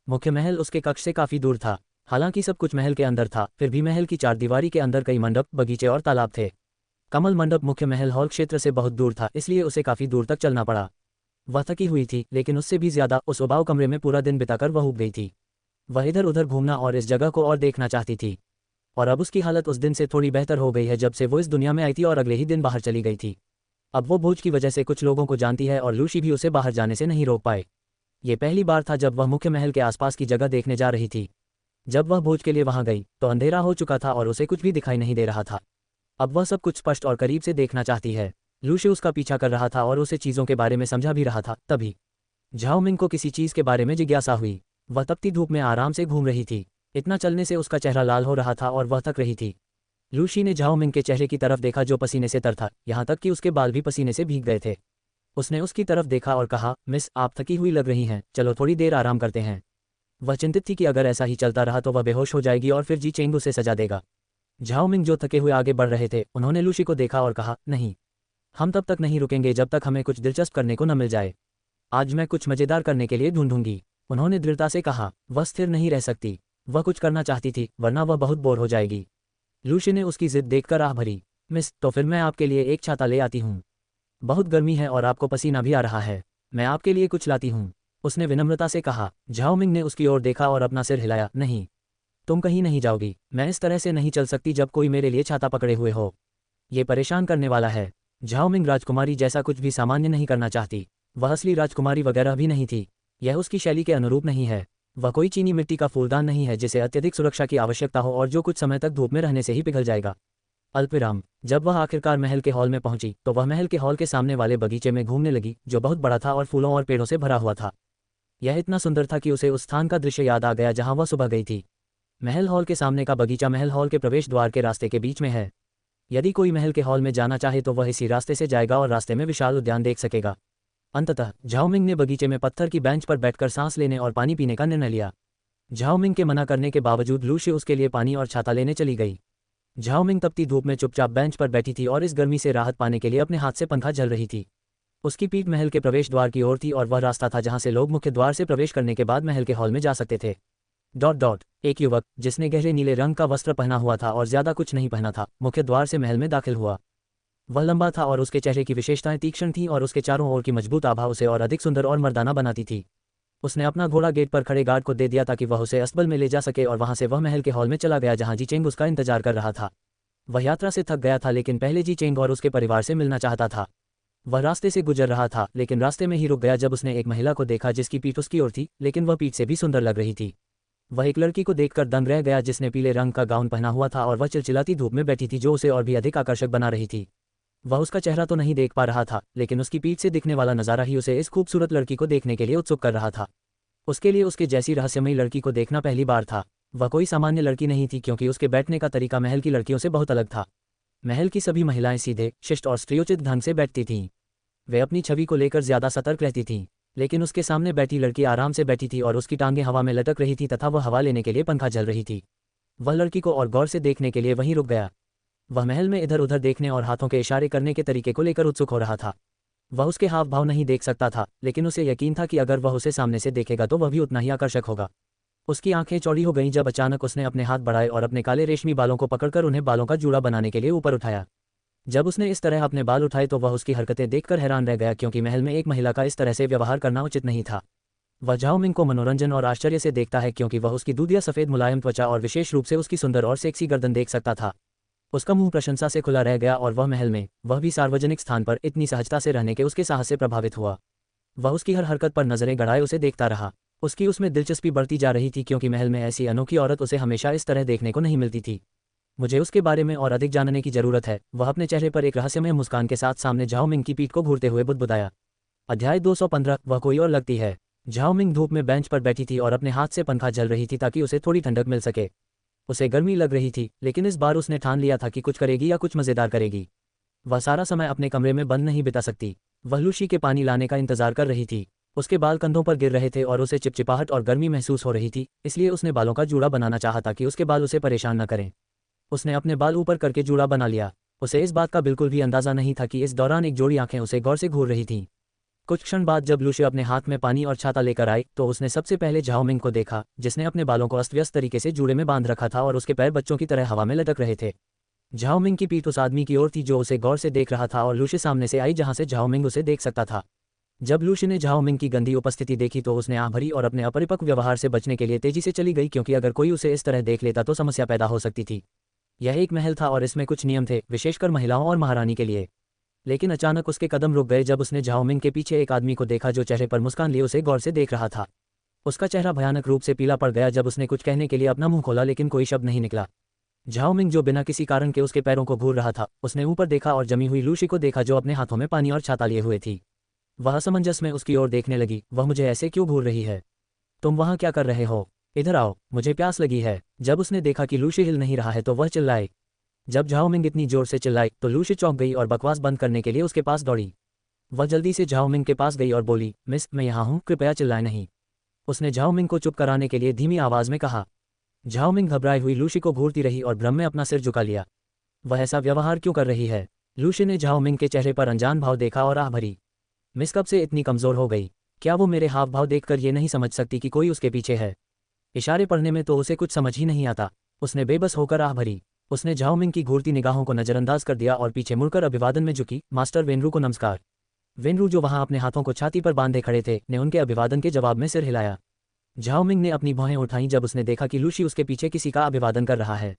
मुख्य महल उसके कक्ष से काफ़ी दूर था, हालांकि सब कुछ महल के अंदर था, फिर भी महल की चारदीवारी के अंदर कई मंडप, बगीचे और तालाब थे। कमल मंडप मुख्य महल हॉल क्षेत्र से बहुत दूर था, इसलिए उसे काफ़ी दूर तक चलना पड़ा। वह थकी हुई थी, लेकिन उससे भी ज़्यादा उस उबाऊ कमरे में पूरा दिन बिताकर वह ऊब गई थी। वह इधर उधर घूमना और इस जगह को और देखना चाहती थी, और अब उसकी हालत उस दिन से थोड़ी बेहतर हो गई है जब से वो इस दुनिया में आई थी और अगले ही दिन बाहर चली गई थी। अब वो भोज की वजह से कुछ लोगों को जानती है और लूशी भी उसे बाहर जाने से नहीं रोक पाए। ये पहली बार था जब वह मुख्य महल के आसपास की जगह देखने जा रही थी। जब वह भोज के लिए वहां गई तो अंधेरा हो चुका था और उसे कुछ भी दिखाई नहीं दे रहा था। अब वह सब कुछ स्पष्ट और करीब से देखना चाहती है। लूशी उसका पीछा कर रहा था और उसे चीज़ों के बारे में समझा भी रहा था। तभी झाओ मिंग को किसी चीज़ के बारे में जिज्ञासा हुई। वह तपती धूप में आराम से घूम रही थी। इतना चलने से उसका चेहरा लाल हो रहा था और वह थक रही थी। लूशी ने झाओ मिंग के चेहरे की तरफ देखा जो पसीने से तर था, यहाँ तक कि उसके बाल भी पसीने से भीग गए थे। उसने उसकी तरफ देखा और कहा, मिस, आप थकी हुई लग रही हैं, चलो थोड़ी देर आराम करते हैं। वह चिंतित थी कि अगर ऐसा ही चलता रहा तो वह बेहोश हो जाएगी और फिर जी चेंग उसे सजा देगा। झाओ मिंग जो थके हुए आगे बढ़ रहे थे, उन्होंने लूशी को देखा और कहा, नहीं, हम तब तक नहीं रुकेंगे जब तक हमें कुछ दिलचस्प करने को न मिल जाए। आज मैं कुछ मज़ेदार करने के लिए ढूंढूंगी, उन्होंने दृढ़ता से कहा। वह स्थिर नहीं रह सकती, वह कुछ करना चाहती थी, वरना वह बहुत बोर हो जाएगी। लूशी ने उसकी जिद देखकर आह भरी। मिस, तो फिर मैं आपके लिए एक छाता ले आती हूँ। बहुत गर्मी है और आपको पसीना भी आ रहा है, मैं आपके लिए कुछ लाती हूँ, उसने विनम्रता से कहा। झाओ मिंग ने उसकी ओर देखा और अपना सिर हिलाया। नहीं, तुम कहीं नहीं जाओगी, मैं इस तरह से नहीं चल सकती जब कोई मेरे लिए छाता पकड़े हुए हो। ये परेशान करने वाला है। झाओ मिंग राजकुमारी जैसा कुछ भी सामान्य नहीं करना चाहती। वह असली राजकुमारी वगैरह भी नहीं थी, यह उसकी शैली के अनुरूप नहीं है। वह कोई चीनी मिट्टी का फूलदान नहीं है जिसे अत्यधिक सुरक्षा की आवश्यकता हो और जो कुछ समय तक धूप में रहने से ही पिघल जाएगा। अल्पविराम। जब वह आखिरकार महल के हॉल में पहुंची तो वह महल के हॉल के सामने वाले बगीचे में घूमने लगी, जो बहुत बड़ा था और फूलों और पेड़ों से भरा हुआ था। यह इतना सुंदर था कि उसे उस स्थान का दृश्य याद आ गया जहां वह सुबह गई थी। महल हॉल के सामने का बगीचा महल हॉल के प्रवेश द्वार के रास्ते के बीच में है। यदि कोई महल के हॉल में जाना चाहे तो वह इसी रास्ते से जाएगा और रास्ते में विशाल उद्यान देख सकेगा। अंततः झाओ मिंग ने बगीचे में पत्थर की बेंच पर बैठकर सांस लेने और पानी पीने का निर्णय लिया। झाओ मिंग के मना करने के बावजूद लूशी उसके लिए पानी और छाता लेने चली गई। झाओ मिंग तपती धूप में चुपचाप बेंच पर बैठी थी और इस गर्मी से राहत पाने के लिए अपने हाथ से पंखा झल रही थी। उसकी पीठ महल के प्रवेश द्वार की ओर थी और वह रास्ता था जहां से लोग मुख्य द्वार से प्रवेश करने के बाद महल के हॉल में जा सकते थे। एक युवक जिसने गहरे नीले रंग का वस्त्र पहना हुआ था और ज्यादा कुछ नहीं पहना था, मुख्य द्वार से महल में दाखिल हुआ। वह लंबा था और उसके चेहरे की विशेषताएं तीक्ष्ण थीं और उसके चारों ओर की मजबूत आभा उसे और अधिक सुंदर और मर्दाना बनाती थी। उसने अपना घोड़ा गेट पर खड़े गार्ड को दे दिया ताकि वह उसे अस्तबल में ले जा सके और वहां से वह महल के हॉल में चला गया जहां जी चेंग उसका इंतजार कर रहा था। वह यात्रा से थक गया था, लेकिन पहले जी चेंग और उसके परिवार से मिलना चाहता था। वह रास्ते से गुजर रहा था, लेकिन रास्ते में ही रुक गया जब उसने एक महिला को देखा जिसकी पीठ उसकी ओर थी, लेकिन वह पीठ से भी सुंदर लग रही थी। वह एक लड़की को देखकर दंग रह गया जिसने पीले रंग का गाउन पहना हुआ था और वह चिलचिलाती धूप में बैठी थी जो उसे और भी अधिक आकर्षक बना रही थी। वह उसका चेहरा तो नहीं देख पा रहा था, लेकिन उसकी पीठ से दिखने वाला नज़ारा ही उसे इस खूबसूरत लड़की को देखने के लिए उत्सुक कर रहा था। उसके लिए उसके जैसी रहस्यमयी लड़की को देखना पहली बार था। वह कोई सामान्य लड़की नहीं थी, क्योंकि उसके बैठने का तरीका महल की लड़कियों से बहुत अलग था। महल की सभी महिलाएं सीधे, शिष्ट और स्त्रीयोचित ढंग से बैठती थीं। वे अपनी छवि को लेकर ज्यादा सतर्क रहती थीं, लेकिन उसके सामने बैठी लड़की आराम से बैठी थी और उसकी टांगें हवा में लटक रही थी तथा वह हवा लेने के लिए पंखा झल रही थी। वह लड़की को और गौर से देखने के लिए वहीं रुक गया। वह महल में इधर उधर देखने और हाथों के इशारे करने के तरीके को लेकर उत्सुक हो रहा था। वह उसके हाव भाव नहीं देख सकता था, लेकिन उसे यकीन था कि अगर वह उसे सामने से देखेगा तो वह भी उतना ही आकर्षक होगा। उसकी आंखें चौड़ी हो गईं जब अचानक उसने अपने हाथ बढ़ाए और अपने काले रेशमी बालों को पकड़कर उन्हें बालों का जूड़ा बनाने के लिए ऊपर उठाया। जब उसने इस तरह अपने बाल उठाए तो वह उसकी हरकतें देखकर हैरान रह गया, क्योंकि महल में एक महिला का इस तरह से व्यवहार करना उचित नहीं था। वह झाओ मिंग को मनोरंजन और आश्चर्य से देखता है, क्योंकि वह उसकी दूधिया सफ़ेद मुलायम त्वचा और विशेष रूप से उसकी सुंदर और सेक्सी गर्दन देख सकता था। उसका मुंह प्रशंसा से खुला रह गया और वह महल में, वह भी सार्वजनिक स्थान पर, इतनी सहजता से रहने के उसके साहस से प्रभावित हुआ। वह उसकी हर हरकत पर नजरें गड़ाए उसे देखता रहा। उसकी उसमें दिलचस्पी बढ़ती जा रही थी, क्योंकि महल में ऐसी अनोखी औरत उसे हमेशा इस तरह देखने को नहीं मिलती थी। मुझे उसके बारे में और अधिक जानने की जरूरत है। वह अपने चेहरे पर एक रहस्यमय मुस्कान के साथ सामने झाओ मिंग की पीठ को घूरते हुए बुदबुदाया। अध्याय 215 वह कोई और लगती है। झाओ मिंग धूप में बेंच पर बैठी थी और अपने हाथ से पंखा जल रही थी ताकि उसे थोड़ी ठंडक मिल सके। उसे गर्मी लग रही थी, लेकिन इस बार उसने ठान लिया था कि कुछ करेगी या कुछ मज़ेदार करेगी। वह सारा समय अपने कमरे में बंद नहीं बिता सकती। वह लूशी के पानी लाने का इंतजार कर रही थी। उसके बाल कंधों पर गिर रहे थे और उसे चिपचिपाहट और गर्मी महसूस हो रही थी, इसलिए उसने बालों का जूड़ा बनाना चाहा ताकि उसके बाल उसे परेशान न करें। उसने अपने बाल ऊपर करके जूड़ा बना लिया। उसे इस बात का बिल्कुल भी अंदाजा नहीं था कि इस दौरान एक जोड़ी आंखें उसे गौर से घूर रही थीं। कुछ क्षण बाद जब लूशी अपने हाथ में पानी और छाता लेकर आई तो उसने सबसे पहले झाओ मिंग को देखा, जिसने अपने बालों को अस्त व्यस्त तरीके से जूड़े में बांध रखा था और उसके पैर बच्चों की तरह हवा में लटक रहे थे। झाओ मिंग की पीठ उस आदमी की ओर थी जो उसे गौर से देख रहा था और लूशी सामने से आई जहां से झाओ मिंग उसे देख सकता था। जब लूशी ने झाओ मिंग की गंदी उपस्थिति देखी तो उसने आंख भरी और अपने अपरिपक्व व्यवहार से बचने के लिए तेजी से चली गई, क्योंकि अगर कोई उसे इस तरह देख लेता तो समस्या पैदा हो सकती थी। यह एक महल था और इसमें कुछ नियम थे, विशेषकर महिलाओं और महारानी के लिए। लेकिन अचानक उसके कदम रुक गए जब उसने झाओ मिंग के पीछे एक आदमी को देखा जो चेहरे पर मुस्कान लिए उसे गौर से देख रहा था। उसका चेहरा भयानक रूप से पीला पड़ गया जब उसने कुछ कहने के लिए अपना मुंह खोला, लेकिन कोई शब्द नहीं निकला। झाओ मिंग जो बिना किसी कारण के उसके पैरों को घूर रहा था, उसने ऊपर देखा और जमी हुई लूशी को देखा जो अपने हाथों में पानी और छाता लिए हुए थी। वह असमंजस में उसकी ओर देखने लगी। वह मुझे ऐसे क्यों घूर रही है? तुम वहां क्या कर रहे हो? इधर आओ, मुझे प्यास लगी है। जब उसने देखा कि लूशी हिल नहीं रहा है तो वह चिल्लाई। जब झाओ मिंग इतनी जोर से चिल्लाई तो लूशी चौंक गई और बकवास बंद करने के लिए उसके पास दौड़ी। वह जल्दी से झाओ मिंग के पास गई और बोली, मिस, मैं यहाँ हूँ, कृपया चिल्लाए नहीं। उसने झाओ मिंग को चुप कराने के लिए धीमी आवाज में कहा। झाओ मिंग घबराई हुई लूशी को घूरती रही और भ्रम में अपना सिर झुका लिया। वह ऐसा व्यवहार क्यों कर रही है? लूशी ने झाओ मिंग के चेहरे पर अनजान भाव देखा और आह भरी। मिस कब से इतनी कमजोर हो गई? क्या वो मेरे हाव भाव देखकर ये नहीं समझ सकती कि कोई उसके पीछे है? इशारे पढ़ने में तो उसे कुछ समझ ही नहीं आता। उसने बेबस होकर आह भरी। उसने झाओ मिंग की घूरती निगाहों को नजरअंदाज कर दिया और पीछे मुड़कर अभिवादन में झुकी। मास्टर वेनरू को नमस्कार। वेनरू जो वहां अपने हाथों को छाती पर बांधे खड़े थे, ने उनके अभिवादन के जवाब में सिर हिलाया। झाओ मिंग ने अपनी भौहें उठाईं जब उसने देखा कि लूशी उसके पीछे किसी का अभिवादन कर रहा है।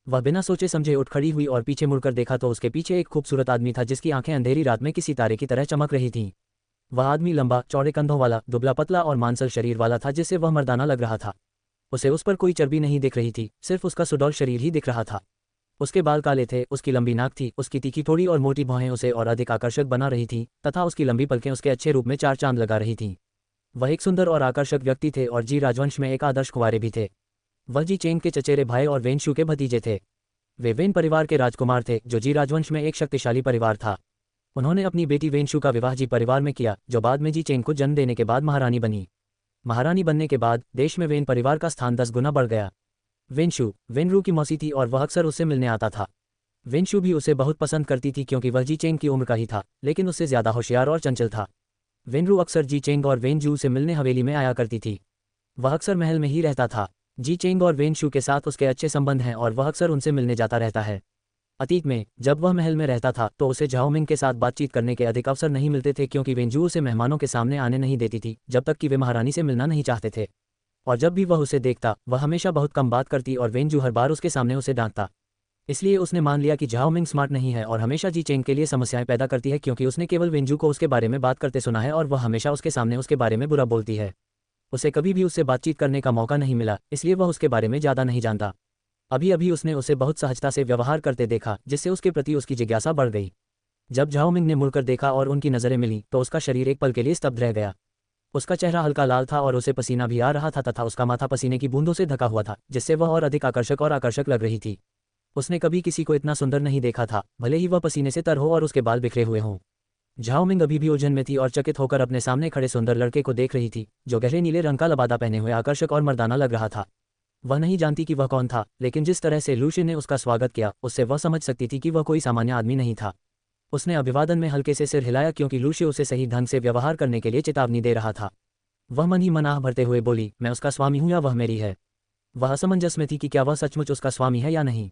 वह बिना सोचे समझे उठ खड़ी हुई और पीछे मुड़कर देखा तो उसके पीछे एक खूबसूरत आदमी था जिसकी आंखें अंधेरी रात में किसी तारे की तरह चमक रही थीं। वह आदमी लंबा, चौड़े कंधों वाला, दुबला पतला और मांसल शरीर वाला था जिससे वह मर्दाना लग रहा था। उसे उस पर कोई चर्बी नहीं दिख रही थी, सिर्फ उसका सुडौल शरीर ही दिख रहा था। उसके बाल काले थे, उसकी लंबी नाक थी, उसकी तीखी थोड़ी और मोटी भौहें उसे और अधिक आकर्षक बना रही थीं, तथा उसकी लंबी पलकें उसके अच्छे रूप में चार चांद लगा रही थीं। वह एक सुंदर और आकर्षक व्यक्ति थे और जी राजवंश में एक आदर्श कुंवारे भी थे। वह जी चेंग के चचेरे भाई और वेनशू के भतीजे थे। वे वेन परिवार के राजकुमार थे जो जी राजवंश में एक शक्तिशाली परिवार था। उन्होंने अपनी बेटी वेनशू का विवाह जी परिवार में किया, जो बाद में जी चेंग को जन्म देने के बाद महारानी बनी। महारानी बनने के बाद देश में वेन परिवार का स्थान 10 गुना बढ़ गया। वेनशू वेनरू की मौसी थी और वह अक्सर उससे मिलने आता था। वेनशू भी उसे बहुत पसंद करती थी क्योंकि वह जी चेंग की उम्र का ही था, लेकिन उससे ज्यादा होशियार और चंचल था। वेनरू अक्सर जी चेंग और वेनजू से मिलने हवेली में आया करती थी। वह अक्सर महल में ही रहता था। जी चेंग और वेनशू के साथ उसके अच्छे संबंध हैं और वह अक्सर उनसे मिलने जाता रहता है। अतीत में जब वह महल में रहता था तो उसे झाओ मिंग के साथ बातचीत करने के अधिक अवसर नहीं मिलते थे, क्योंकि वेनजू उसे मेहमानों के सामने आने नहीं देती थी जब तक कि वे महारानी से मिलना नहीं चाहते थे। और जब भी वह उसे देखता वह हमेशा बहुत कम बात करती और वेनजू हर बार उसके सामने उसे डांटता। इसलिए उसने मान लिया कि झाओ मिंग स्मार्ट नहीं है और हमेशा जी चेंग के लिए समस्याएं पैदा करती है, क्योंकि उसने केवल वेनजू को उसके बारे में बात करते सुना है और वह हमेशा उसके सामने उसके बारे में बुरा बोलती है। उसे कभी भी उससे बातचीत करने का मौका नहीं मिला, इसलिए वह उसके बारे में ज़्यादा नहीं जानता। अभी अभी उसने उसे बहुत सहजता से व्यवहार करते देखा, जिससे उसके प्रति उसकी जिज्ञासा बढ़ गई। जब झाओ मिंग ने मुड़कर देखा और उनकी नज़रें मिली तो उसका शरीर एक पल के लिए स्तब्ध रह गया। उसका चेहरा हल्का लाल था और उसे पसीना भी आ रहा था तथा उसका माथा पसीने की बूंदों से ढका हुआ था, जिससे वह और अधिक आकर्षक लग रही थी। उसने कभी किसी को इतना सुंदर नहीं देखा था, भले ही वह पसीने से तर हो और उसके बाल बिखरे हुए हों। झाओ मिंग अभी भी उलझन में थी और चकित होकर अपने सामने खड़े सुंदर लड़के को देख रही थी, जो गहरे नीले रंग का लबादा पहने हुए आकर्षक और मर्दाना लग रहा था। वह नहीं जानती कि वह कौन था, लेकिन जिस तरह से लूशी ने उसका स्वागत किया उससे वह समझ सकती थी कि वह कोई सामान्य आदमी नहीं था। उसने अभिवादन में हल्के से सिर हिलाया, क्योंकि लूशी उसे सही ढंग से व्यवहार करने के लिए चेतावनी दे रहा था। वह मन ही मन आह भरते हुए बोली, मैं उसका स्वामी हूँ या वह मेरी है? वह असमंजस में थी कि क्या वह सचमुच उसका स्वामी है या नहीं।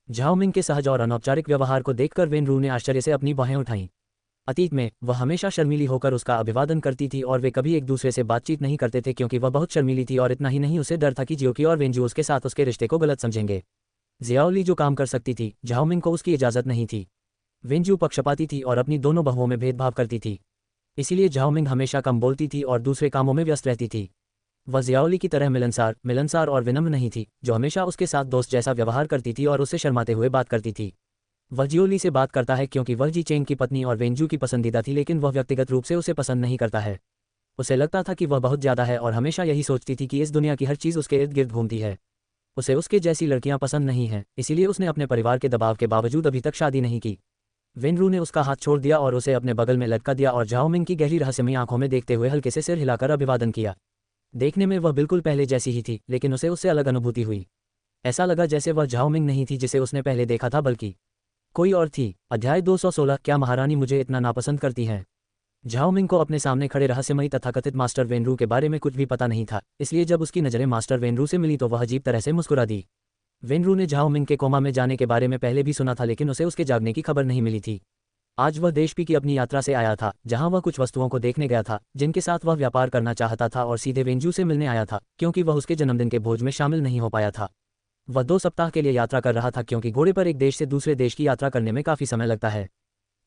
झाओ मिंग के सहज और अनौपचारिक व्यवहार को देखकर वेनरू ने आश्चर्य से अपनी बाहें उठाईं। अतीत में वह हमेशा शर्मीली होकर उसका अभिवादन करती थी और वे कभी एक दूसरे से बातचीत नहीं करते थे, क्योंकि वह बहुत शर्मीली थी। और इतना ही नहीं, उसे डर था कि जियोकी और वेनजू उसके साथ उसके रिश्ते को गलत समझेंगे। जियाओली जो काम कर सकती थी, झाओ मिंग को उसकी इजाज़त नहीं थी। वेनजू पक्षपाती थी और अपनी दोनों बहुओं में भेदभाव करती थी, इसीलिए झाओ मिंग हमेशा कम बोलती थी और दूसरे कामों में व्यस्त रहती थी। वह जियाओली की तरह मिलनसार और विनम्र नहीं थी, जो हमेशा उसके साथ दोस्त जैसा व्यवहार करती थी और उससे शर्माते हुए बात करती थी। वह जियोली से बात करता है क्योंकि वह जी चेंग की पत्नी और वेंजू की पसंदीदा थी, लेकिन वह व्यक्तिगत रूप से उसे पसंद नहीं करता है। उसे लगता था कि वह बहुत ज़्यादा है और हमेशा यही सोचती थी कि इस दुनिया की हर चीज़ उसके इर्द गिर्द घूमती है। उसे उसके जैसी लड़कियां पसंद नहीं हैं, इसीलिए उसने अपने परिवार के दबाव के बावजूद अभी तक शादी नहीं की। वेनरू ने उसका हाथ छोड़ दिया और उसे अपने बगल में लटका दिया और झाओमिंग की गहरी रहस्यमयी आंखों में देखते हुए हल्के से सिर हिलाकर अभिवादन किया। देखने में वह बिल्कुल पहले जैसी ही थी, लेकिन उसे उससे अलग अनुभूति हुई। ऐसा लगा जैसे वह झाओमिंग नहीं थी जिसे उसने पहले देखा था, बल्कि कोई और थी। अध्याय 216 क्या महारानी मुझे इतना नापसंद करती हैं? झाओमिंग को अपने सामने खड़े रहस्यमयी तथाकथित मास्टर वेनरू के बारे में कुछ भी पता नहीं था, इसलिए जब उसकी नज़रें मास्टर वेनरू से मिली तो वह अजीब तरह से मुस्कुरा दी। वेनरू ने झाओमिंग के कोमा में जाने के बारे में पहले भी सुना था, लेकिन उसे उसके जागने की खबर नहीं मिली थी। आज वह देशपी की अपनी यात्रा से आया था, जहां वह कुछ वस्तुओं को देखने गया था जिनके साथ वह व्यापार करना चाहता था, और सीधे वेंजू से मिलने आया था क्योंकि वह उसके जन्मदिन के भोज में शामिल नहीं हो पाया था। वह 2 सप्ताह के लिए यात्रा कर रहा था क्योंकि घोड़े पर एक देश से दूसरे देश की यात्रा करने में काफ़ी समय लगता है।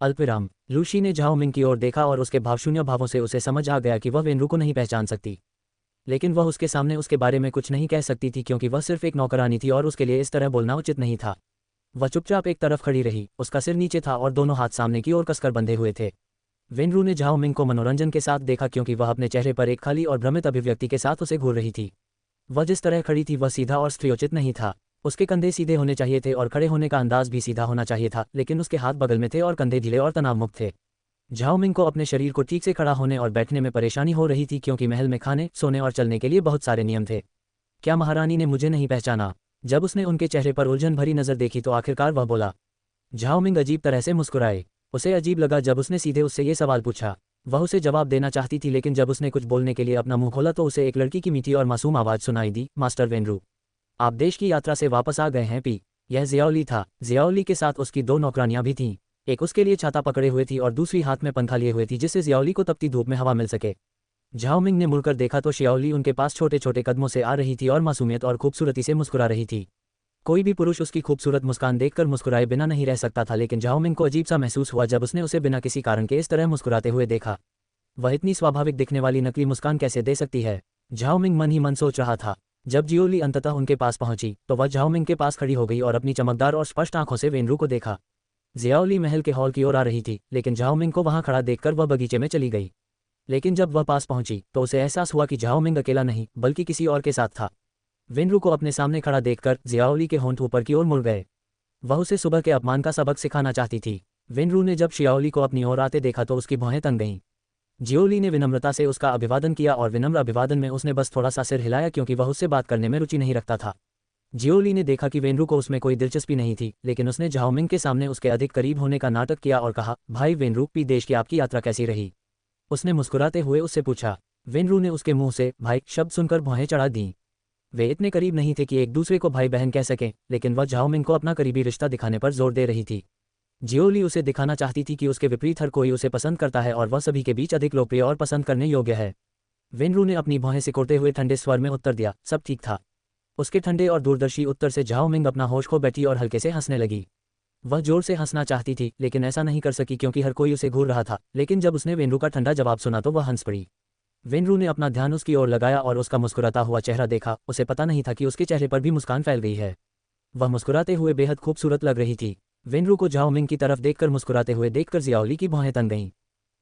अल्पविराम। लूशी ने झाओमिंग की ओर देखा और उसके भावशून्य भावों से उसे समझ आ गया कि वह वेनरू को नहीं पहचान सकती, लेकिन वह उसके सामने उसके बारे में कुछ नहीं कह सकती थी क्योंकि वह सिर्फ एक नौकरानी थी और उसके लिए इस तरह बोलना उचित नहीं था। वह चुपचाप एक तरफ खड़ी रही, उसका सिर नीचे था और दोनों हाथ सामने की ओर कसकर बंधे हुए थे। वेनरू ने झाओमिंग को मनोरंजन के साथ देखा क्योंकि वह अपने चेहरे पर एक खाली और भ्रमित अभिव्यक्ति के साथ उसे घूर रही थी। वह जिस तरह खड़ी थी वह सीधा और स्त्रीयोचित नहीं था। उसके कंधे सीधे होने चाहिए थे और खड़े होने का अंदाज भी सीधा होना चाहिए था, लेकिन उसके हाथ बगल में थे और कंधे ढीले और तनावमुक्त थे। झाओमिंग को अपने शरीर को ठीक से खड़ा होने और बैठने में परेशानी हो रही थी क्योंकि महल में खाने, सोने और चलने के लिए बहुत सारे नियम थे। क्या महारानी ने मुझे नहीं पहचाना? जब उसने उनके चेहरे पर उलझन भरी नजर देखी तो आखिरकार वह बोला। झाओमिंग अजीब तरह से मुस्कुराए। उसे अजीब लगा जब उसने सीधे उससे ये सवाल पूछा। वह उसे जवाब देना चाहती थी, लेकिन जब उसने कुछ बोलने के लिए अपना मुंह खोला तो उसे एक लड़की की मीठी और मासूम आवाज़ सुनाई दी, मास्टर वेनरू, आप देश की यात्रा से वापस आ गए हैं पी। यह जियाओली था। जियाओली के साथ उसकी 2 नौकरानियां भी थीं। एक उसके लिए छाता पकड़े हुए थी और दूसरी हाथ में पंखा लिए हुए थी जिससे जियाओली को तपती धूप में हवा मिल सके। झाओमिंग ने मुड़कर देखा तो शियाओली उनके पास छोटे छोटे कदमों से आ रही थी और मासूमियत और खूबसूरती से मुस्कुरा रही थी। कोई भी पुरुष उसकी खूबसूरत मुस्कान देखकर मुस्कुराए बिना नहीं रह सकता था, लेकिन झाओमिंग को अजीब सा महसूस हुआ जब उसने उसे बिना किसी कारण के इस तरह मुस्कुराते हुए देखा। वह इतनी स्वाभाविक दिखने वाली नकली मुस्कान कैसे दे सकती है? झाओमिंग मन ही मन सोच रहा था। जब जियोली अंततः उनके पास पहुंची तो वह झाओमिंग के पास खड़ी हो गई और अपनी चमकदार और स्पष्ट आंखों से वेनरू को देखा। जियाओली महल के हॉल की ओर आ रही थी, लेकिन झाओमिंग को वहां खड़ा देखकर वह बगीचे में चली गई। लेकिन जब वह पास पहुंची तो उसे एहसास हुआ कि झाओमिंग अकेला नहीं बल्कि किसी और के साथ था। वेनरू को अपने सामने खड़ा देखकर जियाओली के होंठ ऊपर की ओर मुड़ गए। वह उसे सुबह के अपमान का सबक सिखाना चाहती थी। वेनरू ने जब शियाओली को अपनी ओर आते देखा तो उसकी भौहें तन गईं। जियोली ने विनम्रता से उसका अभिवादन किया और विनम्र अभिवादन में उसने बस थोड़ा सा सिर हिलाया क्योंकि वह उससे बात करने में रुचि नहीं रखता था। जियोली ने देखा कि वेनरू को उसमें कोई दिलचस्पी नहीं थी, लेकिन उसने झाओमिंग के सामने उसके अधिक करीब होने का नाटक किया और कहा, भाई वेनरू, पी देश की आपकी यात्रा कैसी रही? उसने मुस्कुराते हुए उससे पूछा। वेनरू ने उसके मुंह से भाई शब्द सुनकर भौहें चढ़ा दीं। वे इतने करीब नहीं थे कि एक दूसरे को भाई बहन कह सकें, लेकिन वह झाओमिंग को अपना करीबी रिश्ता दिखाने पर जोर दे रही थी। जियोली उसे दिखाना चाहती थी कि उसके विपरीत हर कोई उसे पसंद करता है और वह सभी के बीच अधिक लोकप्रिय और पसंद करने योग्य है। वेनरू ने अपनी भौहें सिकोड़ते हुए ठंडे स्वर में उत्तर दिया, सब ठीक था। उसके ठंडे और दूरदर्शी उत्तर से झाओमिंग अपना होश खो बैठी और हल्के से हंसने लगी। वह जोर से हंसना चाहती थी, लेकिन ऐसा नहीं कर सकी क्योंकि हर कोई उसे घूर रहा था, लेकिन जब उसने वेनरू का ठंडा जवाब सुना तो वह हंस पड़ी। वेनरू ने अपना ध्यान उसकी ओर लगाया और उसका मुस्कुराता हुआ चेहरा देखा। उसे पता नहीं था कि उसके चेहरे पर भी मुस्कान फैल गई है। वह मुस्कुराते हुए बेहद खूबसूरत लग रही थी। वेनरू को झाओमिंग की तरफ देखकर मुस्कुराते हुए देखकर जियाओली की भौहें तन गईं।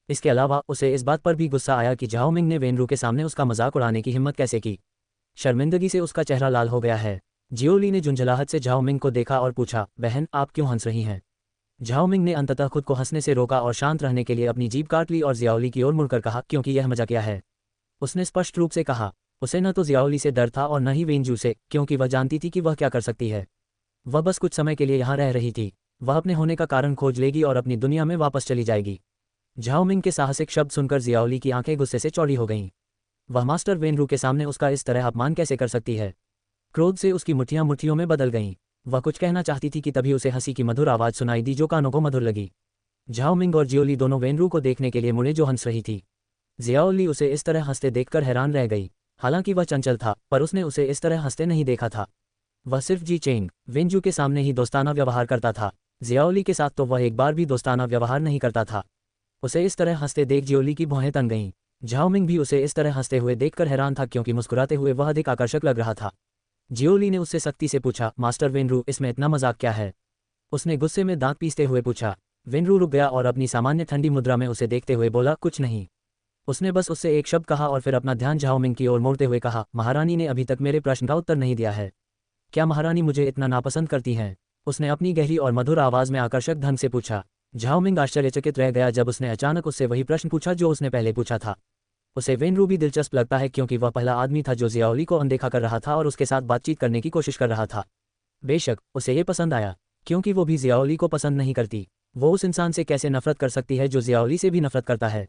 इसके अलावा उसे इस बात पर भी गुस्सा आया कि झाओमिंग ने वेनरू के सामने उसका मजाक उड़ाने की हिम्मत कैसे की। शर्मिंदगी से उसका चेहरा लाल हो गया है। जियोली ने झुंझलाहट से झाओमिंग को देखा और पूछा, बहन आप क्यों हंस रही हैं? झाओमिंग ने अंततः खुद को हंसने से रोका और शांत रहने के लिए अपनी जीभ काट ली और जियाओली की ओर मुड़कर कहा, क्योंकि यह मजाकिया है। उसने स्पष्ट रूप से कहा। उसे न तो जियाओली से डर था और न ही वेंजू से, क्योंकि वह जानती थी कि वह क्या कर सकती है। वह बस कुछ समय के लिए यहाँ रह रही थी। वह अपने होने का कारण खोज लेगी और अपनी दुनिया में वापस चली जाएगी। झाओमिंग के साहसिक शब्द सुनकर जियाओली की आंखें गुस्से से चौड़ी हो गईं। वह मास्टर वेनरू के सामने उसका इस तरह अपमान कैसे कर सकती है? क्रोध से उसकी मुट्ठियां मुट्ठियों में बदल गईं। वह कुछ कहना चाहती थी कि तभी उसे हंसी की मधुर आवाज़ सुनाई दी जो कानों को मधुर लगी। झाओमिंग और जियोली दोनों वेनरू को देखने के लिए मुड़े जो हंस रही थी। जियाओली उसे इस तरह हंसते देखकर हैरान रह गई। हालांकि वह चंचल था, पर उसने उसे इस तरह हंसते नहीं देखा था। वह सिर्फ जी चेंग वेंजू के सामने ही दोस्ताना व्यवहार करता था। जियाओली के साथ तो वह एक बार भी दोस्ताना व्यवहार नहीं करता था। उसे इस तरह हंसते देख जियोली की भौहें तन गईं। झाओमिंग भी उसे इस तरह हंसते हुए देखकर हैरान था क्योंकि मुस्कुराते हुए वह अधिक आकर्षक लग रहा था। जियोली ने उससे सख्ती से पूछा, मास्टर वेनरू, इसमें इतना मजाक क्या है? उसने गुस्से में दांत पीसते हुए पूछा। वेनरू रुक गया और अपनी सामान्य ठंडी मुद्रा में उसे देखते हुए बोला, कुछ नहीं। उसने बस उससे एक शब्द कहा और फिर अपना ध्यान झाओमिंग की ओर मोड़ते हुए कहा, महारानी ने अभी तक मेरे प्रश्न का उत्तर नहीं दिया है। क्या महारानी मुझे इतना नापसंद करती हैं? उसने अपनी गहरी और मधुर आवाज में आकर्षक ढंग से पूछा। झाओमिंग आश्चर्यचकित रह गया जब उसने अचानक उससे वही प्रश्न पूछा जो उसने पहले पूछा था। उसे वेनरू भी दिलचस्प लगता है क्योंकि वह पहला आदमी था जो जियाओली को अनदेखा कर रहा था और उसके साथ बातचीत करने की कोशिश कर रहा था। बेशक उसे ये पसंद आया, क्योंकि वो भी जियाओली को पसंद नहीं करती। वो उस इंसान से कैसे नफरत कर सकती है जो जियाओली से भी नफरत करता है?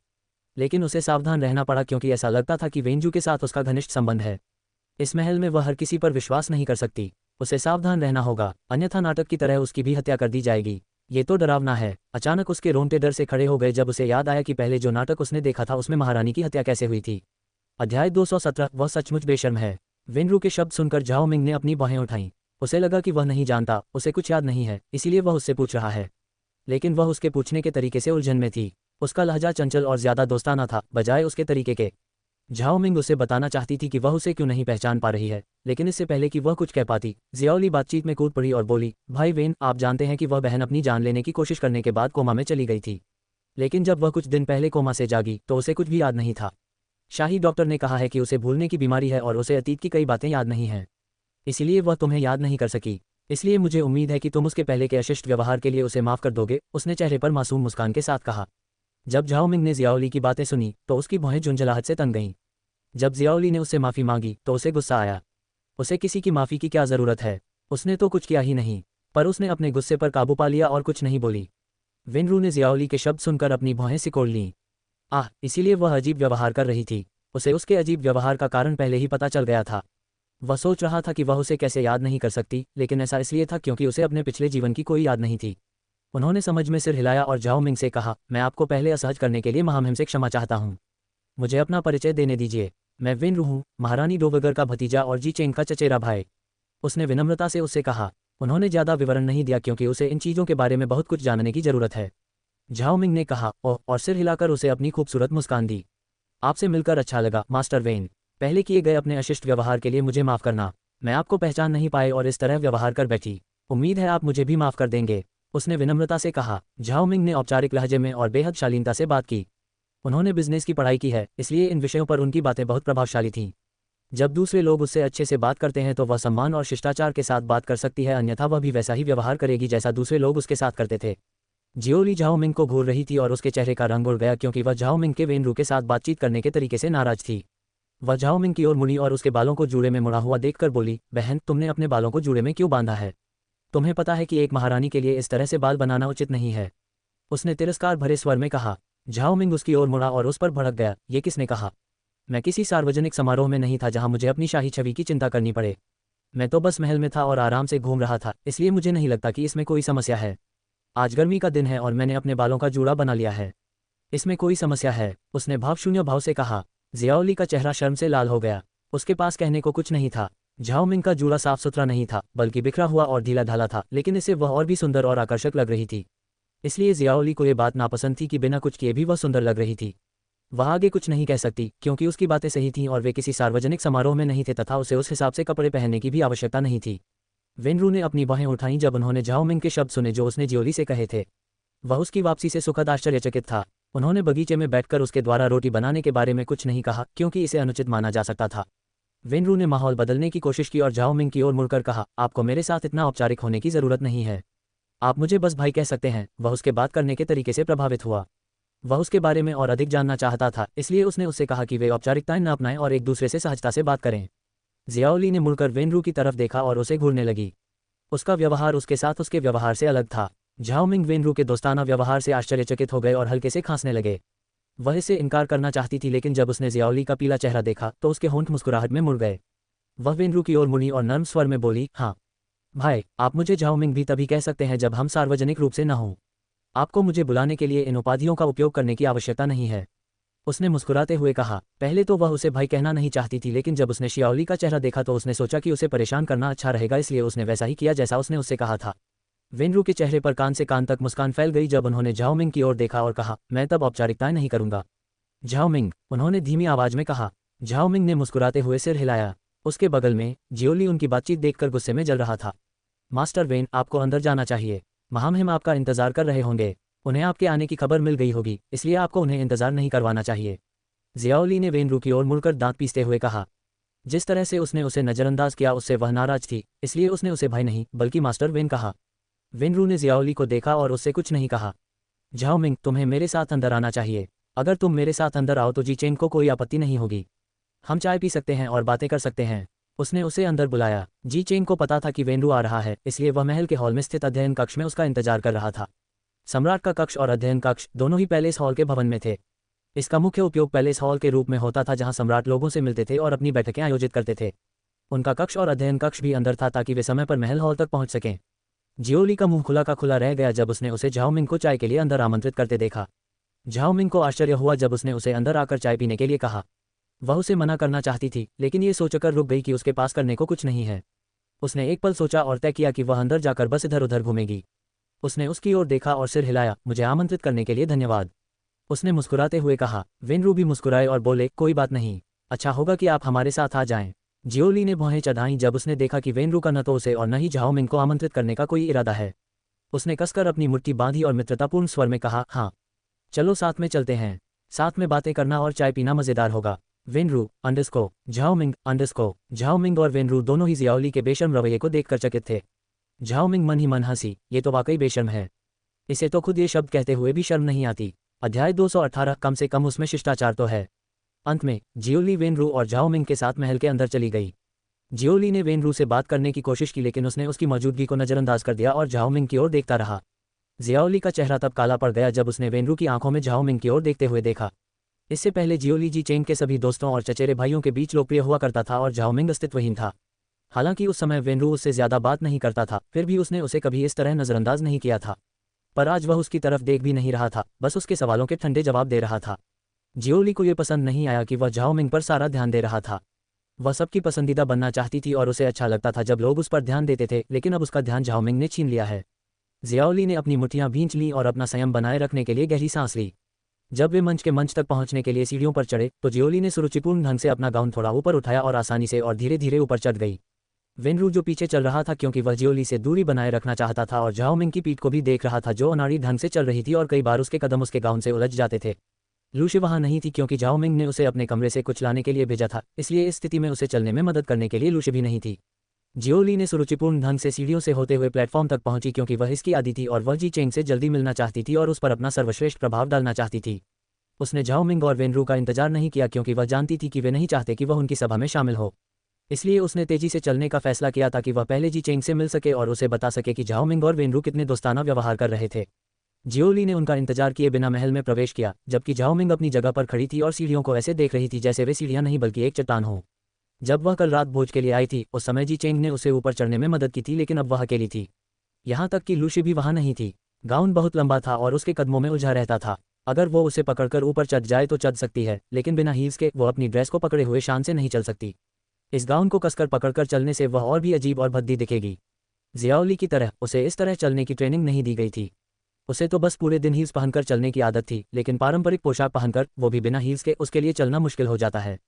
लेकिन उसे सावधान रहना पड़ा क्योंकि ऐसा लगता था कि वेंजू के साथ उसका घनिष्ठ संबंध है। इस महल में वह हर किसी पर विश्वास नहीं कर सकती। उसे सावधान रहना होगा, अन्यथा नाटक की तरह उसकी भी हत्या कर दी जाएगी। ये तो डरावना है। अचानक उसके रोंगटे डर से खड़े हो गए जब उसे याद आया कि पहले जो नाटक उसने देखा था उसमें महारानी की हत्या कैसे हुई थी। अध्याय 217। वह सचमुच बेशर्म है। वेनरू के शब्द सुनकर झाओमिंग ने अपनी बाहें उठाईं। उसे लगा कि वह नहीं जानता, उसे कुछ याद नहीं है, इसीलिए वह उससे पूछ रहा है। लेकिन वह उसके पूछने के तरीके से उलझन में थी। उसका लहजा चंचल और ज्यादा दोस्ताना था, बजाय उसके तरीके के। झाओमिंग उसे बताना चाहती थी कि वह उसे क्यों नहीं पहचान पा रही है, लेकिन इससे पहले कि वह कुछ कह पाती, जियाओली बातचीत में कूद पड़ी और बोली, भाई वेन, आप जानते हैं कि वह बहन अपनी जान लेने की कोशिश करने के बाद कोमा में चली गई थी। लेकिन जब वह कुछ दिन पहले कोमा से जागी तो उसे कुछ भी याद नहीं था। शाही डॉक्टर ने कहा है कि उसे भूलने की बीमारी है और उसे अतीत की कई बातें याद नहीं हैं। इसीलिए वह तुम्हें याद नहीं कर सकी। इसलिए मुझे उम्मीद है कि तुम उसके पहले के अशिष्ट व्यवहार के लिए उसे माफ कर दोगे, उसने चेहरे पर मासूम मुस्कान के साथ कहा। जब झाओमिंग ने जियाओली की बातें सुनी तो उसकी भौहें झुंझलाहट से तन गईं। जब जियाओली ने उससे माफ़ी मांगी तो उसे गुस्सा आया। उसे किसी की माफ़ी की क्या ज़रूरत है? उसने तो कुछ किया ही नहीं। पर उसने अपने गुस्से पर काबू पा लिया और कुछ नहीं बोली। वेनरू ने जियाओली के शब्द सुनकर अपनी भौहें सिकोड़ लीं। इसीलिए वह अजीब व्यवहार कर रही थी। उसे उसके अजीब व्यवहार का कारण पहले ही पता चल गया था। वह सोच रहा था कि वह उसे कैसे याद नहीं कर सकती, लेकिन ऐसा इसलिए था क्योंकि उसे अपने पिछले जीवन की कोई याद नहीं थी। उन्होंने समझ में सिर हिलाया और झाओमिंग से कहा, मैं आपको पहले असहज करने के लिए महामहिम से क्षमा चाहता हूँ। मुझे अपना परिचय देने दीजिए। मैं वेनरू हूँ, महारानी डोवगर का भतीजा और जी चेंग का चचेरा भाई। उसने विनम्रता से उससे कहा। उन्होंने ज़्यादा विवरण नहीं दिया क्योंकि उसे इन चीज़ों के बारे में बहुत कुछ जानने की ज़रूरत है। झाओमिंग ने कहा और सिर हिलाकर उसे अपनी खूबसूरत मुस्कान दी। आपसे मिलकर अच्छा लगा मास्टर वेन। पहले किए गए अपने अशिष्ट व्यवहार के लिए मुझे माफ़ करना। मैं आपको पहचान नहीं पाए और इस तरह व्यवहार कर बैठी। उम्मीद है आप मुझे भी माफ़ कर देंगे, उसने विनम्रता से कहा। झाओमिंग ने औपचारिक लहजे में और बेहद शालीनता से बात की। उन्होंने बिजनेस की पढ़ाई की है, इसलिए इन विषयों पर उनकी बातें बहुत प्रभावशाली थीं। जब दूसरे लोग उससे अच्छे से बात करते हैं तो वह सम्मान और शिष्टाचार के साथ बात कर सकती है, अन्यथा वह भी वैसा ही व्यवहार करेगी जैसा दूसरे लोग उसके साथ करते थे। जियोली झाओमिंग को घूर रही थी और उसके चेहरे का रंग उड़ गया क्योंकि वह झाओमिंग के वेनरू के साथ बातचीत करने के तरीके से नाराज थी। वह झाओमिंग की ओर मुड़ी और उसके बालों को जूड़े में मुड़ा हुआ देखकर बोली, बहन, तुमने अपने बालों को जूड़े में क्यों बांधा है? तुम्हें पता है कि एक महारानी के लिए इस तरह से बाल बनाना उचित नहीं है, उसने तिरस्कार भरे स्वर में कहा। झाओमिंग उसकी ओर मुड़ा और उस पर भड़क गया। ये किसने कहा? मैं किसी सार्वजनिक समारोह में नहीं था जहां मुझे अपनी शाही छवि की चिंता करनी पड़े। मैं तो बस महल में था और आराम से घूम रहा था, इसलिए मुझे नहीं लगता कि इसमें कोई समस्या है। आज गर्मी का दिन है और मैंने अपने बालों का जूड़ा बना लिया है। इसमें कोई समस्या है, उसने भावशून्य भाव से कहा। जियाओली का चेहरा शर्म से लाल हो गया। उसके पास कहने को कुछ नहीं था। झाओमिंग का जूड़ा साफ सुथरा नहीं था, बल्कि बिखरा हुआ और ढीला ढाला था, लेकिन इससे वह और भी सुंदर और आकर्षक लग रही थी। इसलिए जियाओली को ये बात नापसंद थी कि बिना कुछ किए भी वह सुंदर लग रही थी। वह आगे कुछ नहीं कह सकती क्योंकि उसकी बातें सही थीं और वे किसी सार्वजनिक समारोह में नहीं थे तथा उसे उस हिसाब से कपड़े पहनने की भी आवश्यकता नहीं थी। वेनरू ने अपनी बाहें उठाईं जब उन्होंने झाओमिंग के शब्द सुने जो उसने जियोली से कहे थे। वह उसकी वापसी से सुखद आश्चर्यचकित था। उन्होंने बगीचे में बैठकर उसके द्वारा रोटी बनाने के बारे में कुछ नहीं कहा क्योंकि इसे अनुचित माना जा सकता था। वेनरू ने माहौल बदलने की कोशिश की और झाओमिंग की ओर मुड़कर कहा, आपको मेरे साथ इतना औपचारिक होने की ज़रूरत नहीं है। आप मुझे बस भाई कह सकते हैं। वह उसके बात करने के तरीके से प्रभावित हुआ। वह उसके बारे में और अधिक जानना चाहता था, इसलिए उसने उससे कहा कि वे औपचारिकताएं न अपनाएं और एक दूसरे से सहजता से बात करें। जियाओली ने मुड़कर वेनरू की तरफ देखा और उसे घूरने लगी। उसका व्यवहार उसके साथ उसके व्यवहार से अलग था। झाओमिंग वेनरू के दोस्ताना व्यवहार से आश्चर्यचकित हो गए और हल्के से खांसने लगे। वह इसे इनकार करना चाहती थी, लेकिन जब उसने जियाओली का पीला चेहरा देखा तो उसके होंठ मुस्कुराहट में मुड़ गए। वह वेनरू की ओर मुड़ी और नर्म स्वर में बोली, हाँ भाई, आप मुझे झाओमिंग भी तभी कह सकते हैं जब हम सार्वजनिक रूप से न हों। आपको मुझे बुलाने के लिए इन उपाधियों का उपयोग करने की आवश्यकता नहीं है, उसने मुस्कुराते हुए कहा। पहले तो वह उसे भाई कहना नहीं चाहती थी, लेकिन जब उसने शियाओली का चेहरा देखा तो उसने सोचा कि उसे परेशान करना अच्छा रहेगा, इसलिए उसने वैसा ही किया जैसा उसने उससे कहा था। वेनरू के चेहरे पर कान से कान तक मुस्कान फैल गई जब उन्होंने झाओमिंग की ओर देखा और कहा, मैं तब औपचारिकताएं नहीं करूंगा। झाओमिंग, उन्होंने धीमी आवाज में कहा। झाओमिंग ने मुस्कुराते हुए सिर हिलाया। उसके बगल में जियोली उनकी बातचीत देखकर गुस्से में जल रहा था। मास्टर वेन, आपको अंदर जाना चाहिए। महामहिम आपका इंतजार कर रहे होंगे। उन्हें आपके आने की खबर मिल गई होगी, इसलिए आपको उन्हें इंतजार नहीं करवाना चाहिए। जियाओली ने वेनरू की ओर मुड़कर दांत पीसते हुए कहा। जिस तरह से उसने उसे नज़रअंदाज किया उससे वह नाराज थी, इसलिए उसने उसे भाई नहीं बल्कि मास्टर वेन कहा। वेनरू ने जियाओली को देखा और उससे कुछ नहीं कहा। झाओमिंग, तुम्हें मेरे साथ अंदर आना चाहिए। अगर तुम मेरे साथ अंदर आओ तो जी चेंग को कोई आपत्ति नहीं होगी। हम चाय पी सकते हैं और बातें कर सकते हैं। उसने उसे अंदर बुलाया। जी चेंग को पता था कि वेनरू आ रहा है, इसलिए वह महल के हॉल में स्थित अध्ययन कक्ष में उसका इंतजार कर रहा था। सम्राट का कक्ष और अध्ययन कक्ष दोनों ही पैलेस हॉल के भवन में थे। इसका मुख्य उपयोग पैलेस हॉल के रूप में होता था, जहां सम्राट लोगों से मिलते थे और अपनी बैठकें आयोजित करते थे। उनका कक्ष और अध्ययन कक्ष भी अंदर था ताकि वे समय पर महल हॉल तक पहुंच सकें। जियोली का मुंह खुला का खुला रह गया जब उसने उसे झाओमिंग को चाय के लिए अंदर आमंत्रित करते देखा। झाओमिंग को आश्चर्य हुआ जब उसने उसे अंदर आकर चाय पीने के लिए कहा। वह उसे मना करना चाहती थी, लेकिन ये सोचकर रुक गई कि उसके पास करने को कुछ नहीं है। उसने एक पल सोचा और तय किया कि वह अंदर जाकर बस इधर उधर घूमेगी। उसने उसकी ओर देखा और सिर हिलाया। मुझे आमंत्रित करने के लिए धन्यवाद, उसने मुस्कुराते हुए कहा। वेनरू भी मुस्कुराए और बोले, कोई बात नहीं, अच्छा होगा कि आप हमारे साथ आ जाएं। जियोली ने भौहें चढ़ाईं जब उसने देखा कि वेनरू का न तो उसे और न ही झाओमिंग को आमंत्रित करने का कोई इरादा है। उसने कसकर अपनी मुट्ठी बांधी और मित्रतापूर्ण स्वर में कहा, हाँ चलो साथ में चलते हैं। साथ में बातें करना और चाय पीना मजेदार होगा। वेनरू अंडस्को झाओमिंग अंडस्को। झाओमिंग और वेनरू दोनों ही जियाओली के बेशर्म रवैये को देखकर चकित थे। झाओमिंग मन ही मन हंसी, ये तो वाकई बेशर्म है। इसे तो खुद ये शब्द कहते हुए भी शर्म नहीं आती। अध्याय 218, कम से कम उसमें शिष्टाचार तो है। अंत में जियोली वेनरू और झाओमिंग के साथ महल के अंदर चली गई। जियोली ने वेनरू से बात करने की कोशिश की, लेकिन उसने उसकी मौजूदगी को नजरअंदाज कर दिया और झाओमिंग की ओर देखता रहा। जियाओली का चेहरा तब काला पड़ गया जब उसने वेनरू की आंखों में झाओमिंग की ओर देखते हुए देखा। इससे पहले जियोली जी चेंग के सभी दोस्तों और चचेरे भाइयों के बीच लोकप्रिय हुआ करता था और झाओमिंग अस्तित्वहीन था। हालांकि उस समय वेनरू उससे ज्यादा बात नहीं करता था, फिर भी उसने उसे कभी इस तरह नजरअंदाज नहीं किया था। पर आज वह उसकी तरफ देख भी नहीं रहा था, बस उसके सवालों के ठंडे जवाब दे रहा था। जियोली को यह पसंद नहीं आया कि वह झाओमिंग पर सारा ध्यान दे रहा था। वह सबकी पसंदीदा बनना चाहती थी और उसे अच्छा लगता था जब लोग उस पर ध्यान देते थे, लेकिन अब उसका ध्यान झाओमिंग ने छीन लिया है। जियाओली ने अपनी मुठ्ठियां भींच लीं और अपना संयम बनाए रखने के लिए गहरी सांस ली। जब वे मंच के मंच तक पहुंचने के लिए सीढ़ियों पर चढ़े तो जियोली ने सुरुचिपूर्ण ढंग से अपना गाउन थोड़ा ऊपर उठाया और आसानी से और धीरे धीरे ऊपर चढ़ गई। वेनरू जो पीछे चल रहा था क्योंकि वह जियोली से दूरी बनाए रखना चाहता था, और झाओमिंग की पीठ को भी देख रहा था जो अनाड़ी ढंग से चल रही थी और कई बार उसके कदम उसके गाउन से उलझ जाते थे। लूशी वहां नहीं थी क्योंकि झाओमिंग ने उसे अपने कमरे से कुछ लाने के लिए भेजा था, इसलिए इस स्थिति में उसे चलने में मदद करने के लिए लूशी भी नहीं थी। जियोली ने सुरुचिपूर्ण ढंग से सीढ़ियों से होते हुए प्लेटफॉर्म तक पहुंची क्योंकि वह इसकी आदी थी और वह जी चेंग से जल्दी मिलना चाहती थी और उस पर अपना सर्वश्रेष्ठ प्रभाव डालना चाहती थी। उसने झाओमिंग और वेनरू का इंतजार नहीं किया क्योंकि वह जानती थी कि वे नहीं चाहते कि वह उनकी सभा में शामिल हो। इसलिए उसने तेजी से चलने का फैसला किया ताकि वह पहले जी चेंग से मिल सके और उसे बता सके कि झाओमिंग और वेनरू कितने दोस्ताना व्यवहार कर रहे थे। जियोली ने उनका इंतजार किए बिना महल में प्रवेश किया, जबकि झाओमिंग अपनी जगह पर खड़ी थी और सीढ़ियों को ऐसे देख रही थी जैसे वे सीढ़ियां नहीं बल्कि एक चट्टान हो। जब वह कल रात भोज के लिए आई थी उस समय जी चेंग ने उसे ऊपर चढ़ने में मदद की थी, लेकिन अब वह अकेली थी। यहाँ तक कि लूशी भी वहाँ नहीं थी। गाउन बहुत लंबा था और उसके कदमों में उलझा रहता था। अगर वो उसे पकड़कर ऊपर चढ़ जाए तो चढ़ सकती है, लेकिन बिना हील्स के वो अपनी ड्रेस को पकड़े हुए शान से नहीं चल सकती। इस गाउन को कसकर पकड़कर चलने से वह और भी अजीब और भद्दी दिखेगी। जियाओली की तरह उसे इस तरह चलने की ट्रेनिंग नहीं दी गई थी। उसे तो बस पूरे दिन हील्स पहनकर चलने की आदत थी, लेकिन पारंपरिक पोशाक पहनकर, वो भी बिना हील्स के, उसके लिए चलना मुश्किल हो जाता है।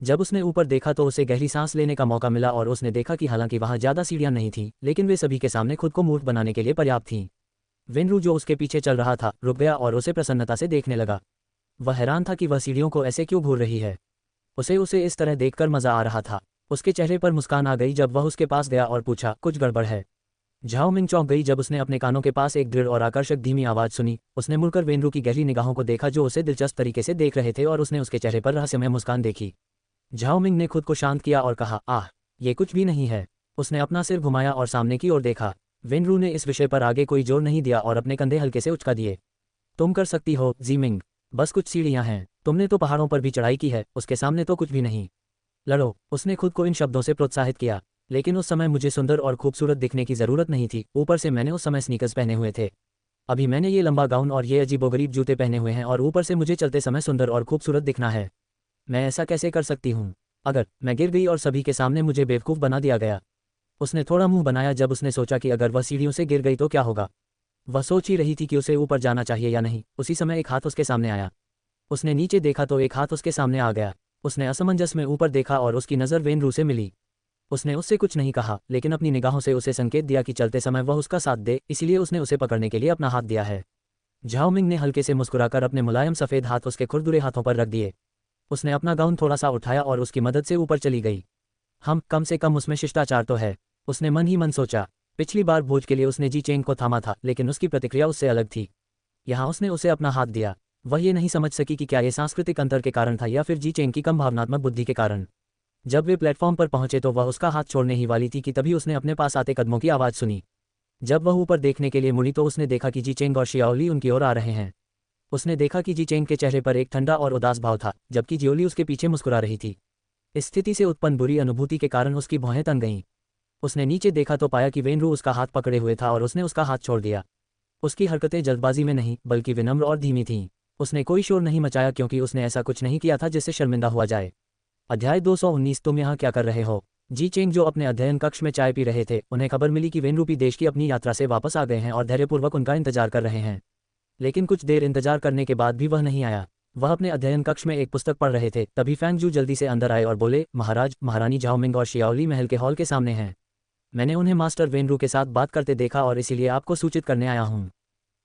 जब उसने ऊपर देखा तो उसे गहरी सांस लेने का मौका मिला और उसने देखा कि हालांकि वहां ज्यादा सीढ़ियां नहीं थीं, लेकिन वे सभी के सामने खुद को मूर्ख बनाने के लिए पर्याप्त थीं। वेनरू जो उसके पीछे चल रहा था रुक गया और उसे प्रसन्नता से देखने लगा। वह हैरान था कि वह सीढ़ियों को ऐसे क्यों घूर रही है। उसे इस तरह देखकर मजा आ रहा था। उसके चेहरे पर मुस्कान आ गई जब वह उसके पास गया और पूछा, कुछ गड़बड़ है? झाओमिंग चौंक गई जब उसने अपने कानों के पास एक दृढ़ और आकर्षक धीमी आवाज सुनी। उसने मुड़कर वेनरू की गहरी निगाहों को देखा जो उसे दिलचस्प तरीके से देख रहे थे और उसने उसके चेहरे पर रहस्यमय मुस्कान देखी। झाओमिंग ने खुद को शांत किया और कहा, आह, ये कुछ भी नहीं है। उसने अपना सिर घुमाया और सामने की ओर देखा। वेनरू ने इस विषय पर आगे कोई जोर नहीं दिया और अपने कंधे हल्के से उचका दिए। तुम कर सकती हो जीमिंग, बस कुछ सीढ़ियां हैं, तुमने तो पहाड़ों पर भी चढ़ाई की है, उसके सामने तो कुछ भी नहीं। लड़ो। उसने खुद को इन शब्दों से प्रोत्साहित किया। लेकिन उस समय मुझे सुंदर और खूबसूरत दिखने की जरूरत नहीं थी, ऊपर से मैंने उस समय स्नीकर्स पहने हुए थे। अभी मैंने ये लंबा गाउन और ये अजीबोगरीब जूते पहने हुए हैं और ऊपर से मुझे चलते समय सुंदर और खूबसूरत दिखना है। मैं ऐसा कैसे कर सकती हूँ? अगर मैं गिर गई और सभी के सामने मुझे बेवकूफ़ बना दिया गया। उसने थोड़ा मुंह बनाया जब उसने सोचा कि अगर वह सीढ़ियों से गिर गई तो क्या होगा। वह सोच ही रही थी कि उसे ऊपर जाना चाहिए या नहीं। उसी समय एक हाथ उसके सामने आया। उसने नीचे देखा तो एक हाथ उसके सामने आ गया। उसने असमंजस में ऊपर देखा और उसकी नज़र वेनरू से मिली। उसने उससे कुछ नहीं कहा, लेकिन अपनी निगाहों से उसे संकेत दिया कि चलते समय वह उसका साथ दे, इसलिए उसने उसे पकड़ने के लिए अपना हाथ दिया है। झाओ मिंग ने हल्के से मुस्कुराकर अपने मुलायम सफ़ेद हाथ उसके खुरदुरे हाथों पर रख दिए। उसने अपना गाउन थोड़ा सा उठाया और उसकी मदद से ऊपर चली गई। हम कम से कम उसमें शिष्टाचार तो है, उसने मन ही मन सोचा। पिछली बार भोज के लिए उसने जी चेंग को थामा था, लेकिन उसकी प्रतिक्रिया उससे अलग थी। यहाँ उसने उसे अपना हाथ दिया। वह ये नहीं समझ सकी कि क्या ये सांस्कृतिक अंतर के कारण था या फिर जी चेंग की कम भावनात्मक बुद्धि के कारण। जब वे प्लेटफॉर्म पर पहुंचे तो वह उसका हाथ छोड़ने ही वाली थी कि तभी उसने अपने पास आते कदमों की आवाज़ सुनी। जब वह ऊपर देखने के लिए मुड़ी तो उसने देखा कि जी चेंग और शियाओली उनकी ओर आ रहे हैं। उसने देखा कि जी चेंग के चेहरे पर एक ठंडा और उदास भाव था, जबकि जियोली उसके पीछे मुस्कुरा रही थी। इस स्थिति से उत्पन्न बुरी अनुभूति के कारण उसकी भौहें तन गईं। उसने नीचे देखा तो पाया कि वेनरू उसका हाथ पकड़े हुए था और उसने उसका हाथ छोड़ दिया। उसकी हरकतें जल्दबाजी में नहीं, बल्कि विनम्र और धीमी थीं। उसने कोई शोर नहीं मचाया क्योंकि उसने ऐसा कुछ नहीं किया था जिससे शर्मिंदा हुआ जाए। अध्याय 219 तुम यहाँ क्या कर रहे हो? जी चेंग जो अपने अध्ययन कक्ष में चाय पी रहे थे, उन्हें खबर मिली कि वेनरूपी देश की अपनी यात्रा से वापस आ गए हैं और धैर्यपूर्वक उनका इंतजार कर रहे हैं। लेकिन कुछ देर इंतजार करने के बाद भी वह नहीं आया। वह अपने अध्ययन कक्ष में एक पुस्तक पढ़ रहे थे, तभी फैंग जू जल्दी से अंदर आए और बोले, महाराज, महारानी झाओ मिंग और शियाओली महल के हॉल के सामने हैं। मैंने उन्हें मास्टर वेनरू के साथ बात करते देखा और इसीलिए आपको सूचित करने आया हूँ,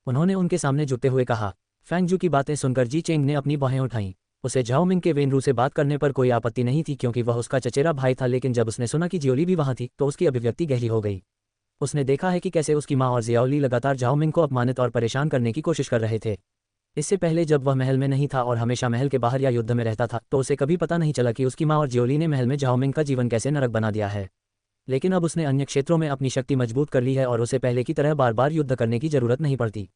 उन्होंने उनके सामने झुकते हुए कहा। फैंग जू की बातें सुनकर जी चेंग ने अपनी बाहें उठाईं। उसे झाओ मिंग के वेनरू से बात करने पर कोई आपत्ति नहीं थी क्योंकि वह उसका चचेरा भाई था, लेकिन जब उसने सुना कि जियोली भी वहाँ थी तो उसकी अभिव्यक्ति गहरी हो गई। उसने देखा है कि कैसे उसकी माँ और जियाओली लगातार झाओ मिंग को अपमानित और परेशान करने की कोशिश कर रहे थे। इससे पहले जब वह महल में नहीं था और हमेशा महल के बाहर या युद्ध में रहता था तो उसे कभी पता नहीं चला कि उसकी माँ और जियोली ने महल में झाओ मिंग का जीवन कैसे नरक बना दिया है। लेकिन अब उसने अन्य क्षेत्रों में अपनी शक्ति मजबूत कर ली है और उसे पहले की तरह बार बार युद्ध करने की जरूरत नहीं पड़ती।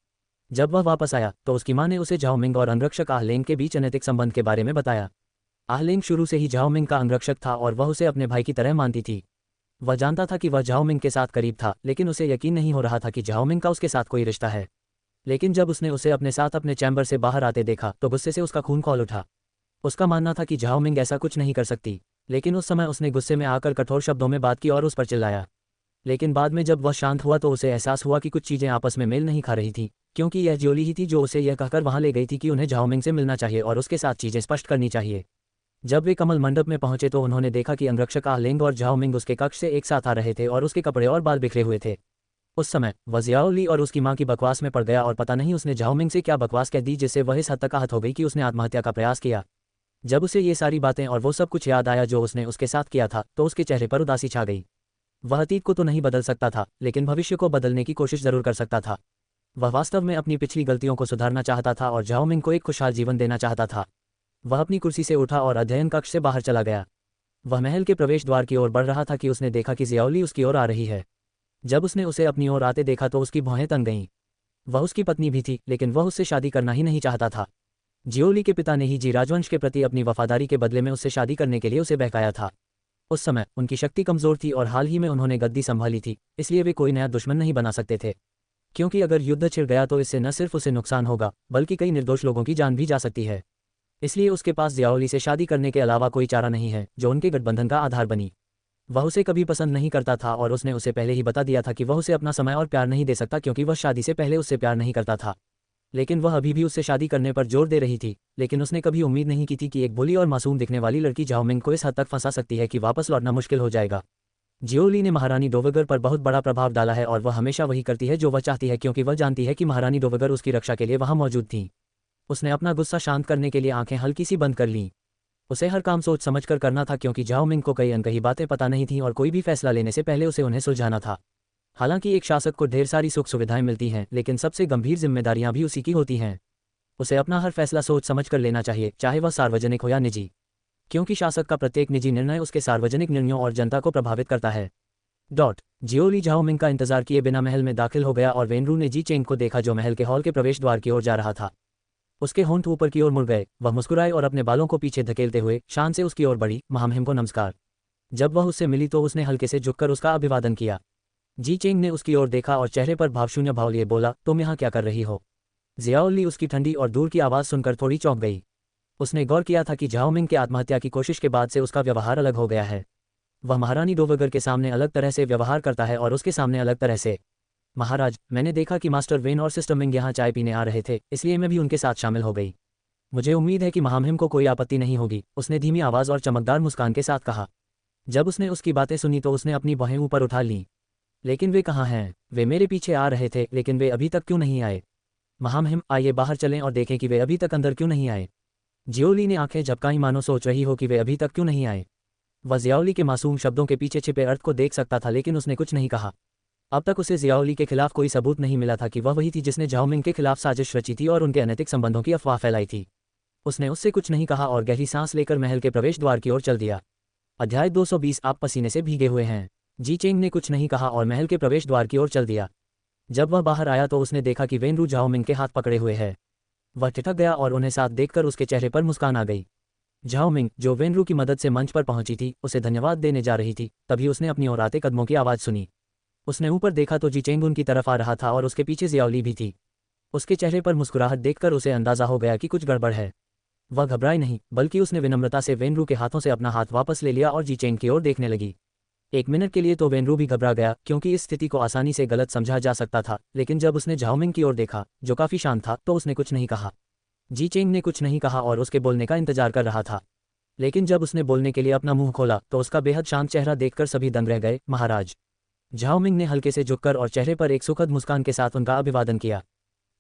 जब वह वापस आया तो उसकी माँ ने उसे झाओ मिंग और अंगरक्षक आहलेंग के बीच अनैतिक संबंध के बारे में बताया। आहलेंग शुरू से ही झाओ मिंग का अंगरक्षक था और वह उसे अपने भाई की तरह मानती थी। वह जानता था कि वह झाओ मिंग के साथ करीब था, लेकिन उसे यकीन नहीं हो रहा था कि झाओ मिंग का उसके साथ कोई रिश्ता है। लेकिन जब उसने उसे अपने साथ अपने चैम्बर से बाहर आते देखा तो गुस्से से उसका खून खौल उठा। उसका मानना था कि झाओ मिंग ऐसा कुछ नहीं कर सकती, लेकिन उस समय उसने गुस्से में आकर कठोर शब्दों में बात की और उस पर चिल्लाया। लेकिन बाद में जब वह शांत हुआ तो उसे एहसास हुआ कि कुछ चीज़ें आपस में मेल नहीं खा रही थी, क्योंकि यह जियोली ही थी जो उसे यह कहकर वहां ले गई थी कि उन्हें झाओ मिंग से मिलना चाहिए और उसके साथ चीज़ें स्पष्ट करनी चाहिए। जब वे कमल मंडप में पहुंचे तो उन्होंने देखा कि अंगरक्षक आहलेंग और झाओ मिंग उसके कक्ष से एक साथ आ रहे थे और उसके कपड़े और बाल बिखरे हुए थे। उस समय वह जियाओली और उसकी माँ की बकवास में पड़ गया और पता नहीं उसने झाओ मिंग से क्या बकवास कह दी जिससे वह इस हद तक आहत हो गई कि उसने आत्महत्या का प्रयास किया। जब उसे ये सारी बातें और वो सब कुछ याद आया जो उसने उसके साथ किया था तो उसके चेहरे पर उदासी छा गई। वह अतीत को तो नहीं बदल सकता था, लेकिन भविष्य को बदलने की कोशिश जरूर कर सकता था। वह वास्तव में अपनी पिछली गलतियों को सुधारना चाहता था और झाओ मिंग को एक खुशहाल जीवन देना चाहता था। वह अपनी कुर्सी से उठा और अध्ययन कक्ष से बाहर चला गया। वह महल के प्रवेश द्वार की ओर बढ़ रहा था कि उसने देखा कि जियाओली उसकी ओर आ रही है। जब उसने उसे अपनी ओर आते देखा तो उसकी भौहें तन गईं। वह उसकी पत्नी भी थी, लेकिन वह उससे शादी करना ही नहीं चाहता था। जियोली के पिता ने ही जी राजवंश के प्रति अपनी वफादारी के बदले में उससे शादी करने के लिए उसे बहकाया था। उस समय उनकी शक्ति कमजोर थी और हाल ही में उन्होंने गद्दी संभाली थी, इसलिए वे कोई नया दुश्मन नहीं बना सकते थे। क्योंकि अगर युद्ध छिड़ गया तो इससे न सिर्फ उसे नुकसान होगा, बल्कि कई निर्दोष लोगों की जान भी जा सकती है। इसलिए उसके पास जियाओली से शादी करने के अलावा कोई चारा नहीं है, जो उनके गठबंधन का आधार बनी। वह उसे कभी पसंद नहीं करता था और उसने उसे पहले ही बता दिया था कि वह उसे अपना समय और प्यार नहीं दे सकता क्योंकि वह शादी से पहले उससे प्यार नहीं करता था। लेकिन वह अभी भी उससे शादी करने पर जोर दे रही थी, लेकिन उसने कभी उम्मीद नहीं की थी कि एक भोली और मासूम दिखने वाली लड़की झाओ मिंग को इस हद तक फंसा सकती है कि वापस लौटना मुश्किल हो जाएगा। जियोली ने महारानी डोवेगर पर बहुत बड़ा प्रभाव डाला है और वह हमेशा वही करती है जो वह चाहती है क्योंकि वह जानती है कि महारानी डोवेगर उसकी रक्षा के लिए वहां मौजूद थीं। उसने अपना गुस्सा शांत करने के लिए आंखें हल्की सी बंद कर लीं। उसे हर काम सोच समझकर करना था क्योंकि झाओ मिंग को कई अनकही बातें पता नहीं थीं और कोई भी फैसला लेने से पहले उसे उन्हें सुलझाना था। हालांकि एक शासक को ढेर सारी सुख सुविधाएं मिलती हैं, लेकिन सबसे गंभीर जिम्मेदारियां भी उसी की होती हैं। उसे अपना हर फैसला सोच समझ कर लेना चाहिए, चाहे वह सार्वजनिक हो या निजी, क्योंकि शासक का प्रत्येक निजी निर्णय उसके सार्वजनिक निर्णयों और जनता को प्रभावित करता है। जियोली झाओ मिंग का इंतजार किए बिना महल में दाखिल हो गया और वेनरू ने जी चेंग को देखा जो महल के हॉल के प्रवेश द्वार की ओर जा रहा था। उसके होंठ ऊपर की ओर मुड़ गए, वह मुस्कुराए और अपने बालों को पीछे धकेलते हुए शान से उसकी ओर बढ़ी। महामहिम को नमस्कार। जब वह उससे मिली तो उसने हल्के से झुककर उसका अभिवादन किया। जी चेंग ने उसकी ओर देखा और चेहरे पर भावशून्य भाव लिए बोला, तुम यहाँ क्या कर रही हो? जियाओली उसकी ठंडी और दूर की आवाज़ सुनकर थोड़ी चौंक गई। उसने गौर किया था कि झाओ मिंग के आत्महत्या की कोशिश के बाद से उसका व्यवहार अलग हो गया है। वह महारानी डोवेगर के सामने अलग तरह से व्यवहार करता है और उसके सामने अलग तरह से। महाराज, मैंने देखा कि मास्टर वेन और सिस्टर मिंग यहाँ चाय पीने आ रहे थे, इसलिए मैं भी उनके साथ शामिल हो गई। मुझे उम्मीद है कि महामहिम को कोई आपत्ति नहीं होगी, उसने धीमी आवाज़ और चमकदार मुस्कान के साथ कहा। जब उसने उसकी बातें सुनी तो उसने अपनी बाहें ऊपर उठा लीं। लेकिन वे कहाँ हैं? वे मेरे पीछे आ रहे थे, लेकिन वे अभी तक क्यों नहीं आए? महामहिम, आइए बाहर चलें और देखें कि वे अभी तक अंदर क्यों नहीं आए। जियोली ने आंखें झपकाई, मानो सोच रही हो कि वे अभी तक क्यों नहीं आए। वह जियाओली के मासूम शब्दों के पीछे छिपे अर्थ को देख सकता था, लेकिन उसने कुछ नहीं कहा। अब तक उसे जियाओली के खिलाफ कोई सबूत नहीं मिला था कि वह वही थी जिसने झाओमिंग के खिलाफ साजिश रची थी और उनके अनैतिक संबंधों की अफवाह फैलाई थी। उसने उससे कुछ नहीं कहा और गहरी सांस लेकर महल के प्रवेश द्वार की ओर चल दिया। अध्याय 220। आप पसीने से भीगे हुए हैं। जी चेंग ने कुछ नहीं कहा और महल के प्रवेश द्वार की ओर चल दिया। जब वह बाहर आया तो उसने देखा कि वेनरू झाओमिंग के हाथ पकड़े हुए है। वह ठिठक गया और उन्हें साथ देखकर उसके चेहरे पर मुस्कान आ गई। झाओमिंग, जो वेनरू की मदद से मंच पर पहुंची थी, उसे धन्यवाद देने जा रही थी, तभी उसने अपनी ओर आते कदमों की आवाज़ सुनी। उसने ऊपर देखा तो जी चेंग उनकी तरफ आ रहा था और उसके पीछे जियाओली भी थी। उसके चेहरे पर मुस्कुराहट देखकर उसे अंदाजा हो गया कि कुछ गड़बड़ है। वह घबराई नहीं, बल्कि उसने विनम्रता से वेनरू के हाथों से अपना हाथ वापस ले लिया और जी चेंग की ओर देखने लगी। एक मिनट के लिए तो वेनरू भी घबरा गया, क्योंकि इस स्थिति को आसानी से गलत समझा जा सकता था, लेकिन जब उसने झाओमिंग की ओर देखा, जो काफ़ी शांत था, तो उसने कुछ नहीं कहा। जी चेंग ने कुछ नहीं कहा और उसके बोलने का इंतजार कर रहा था। लेकिन जब उसने बोलने के लिए अपना मुंह खोला तो उसका बेहद शांत चेहरा देखकर सभी दंग रह गए। महाराज। झाओमिंग ने हल्के से झुककर और चेहरे पर एक सुखद मुस्कान के साथ उनका अभिवादन किया।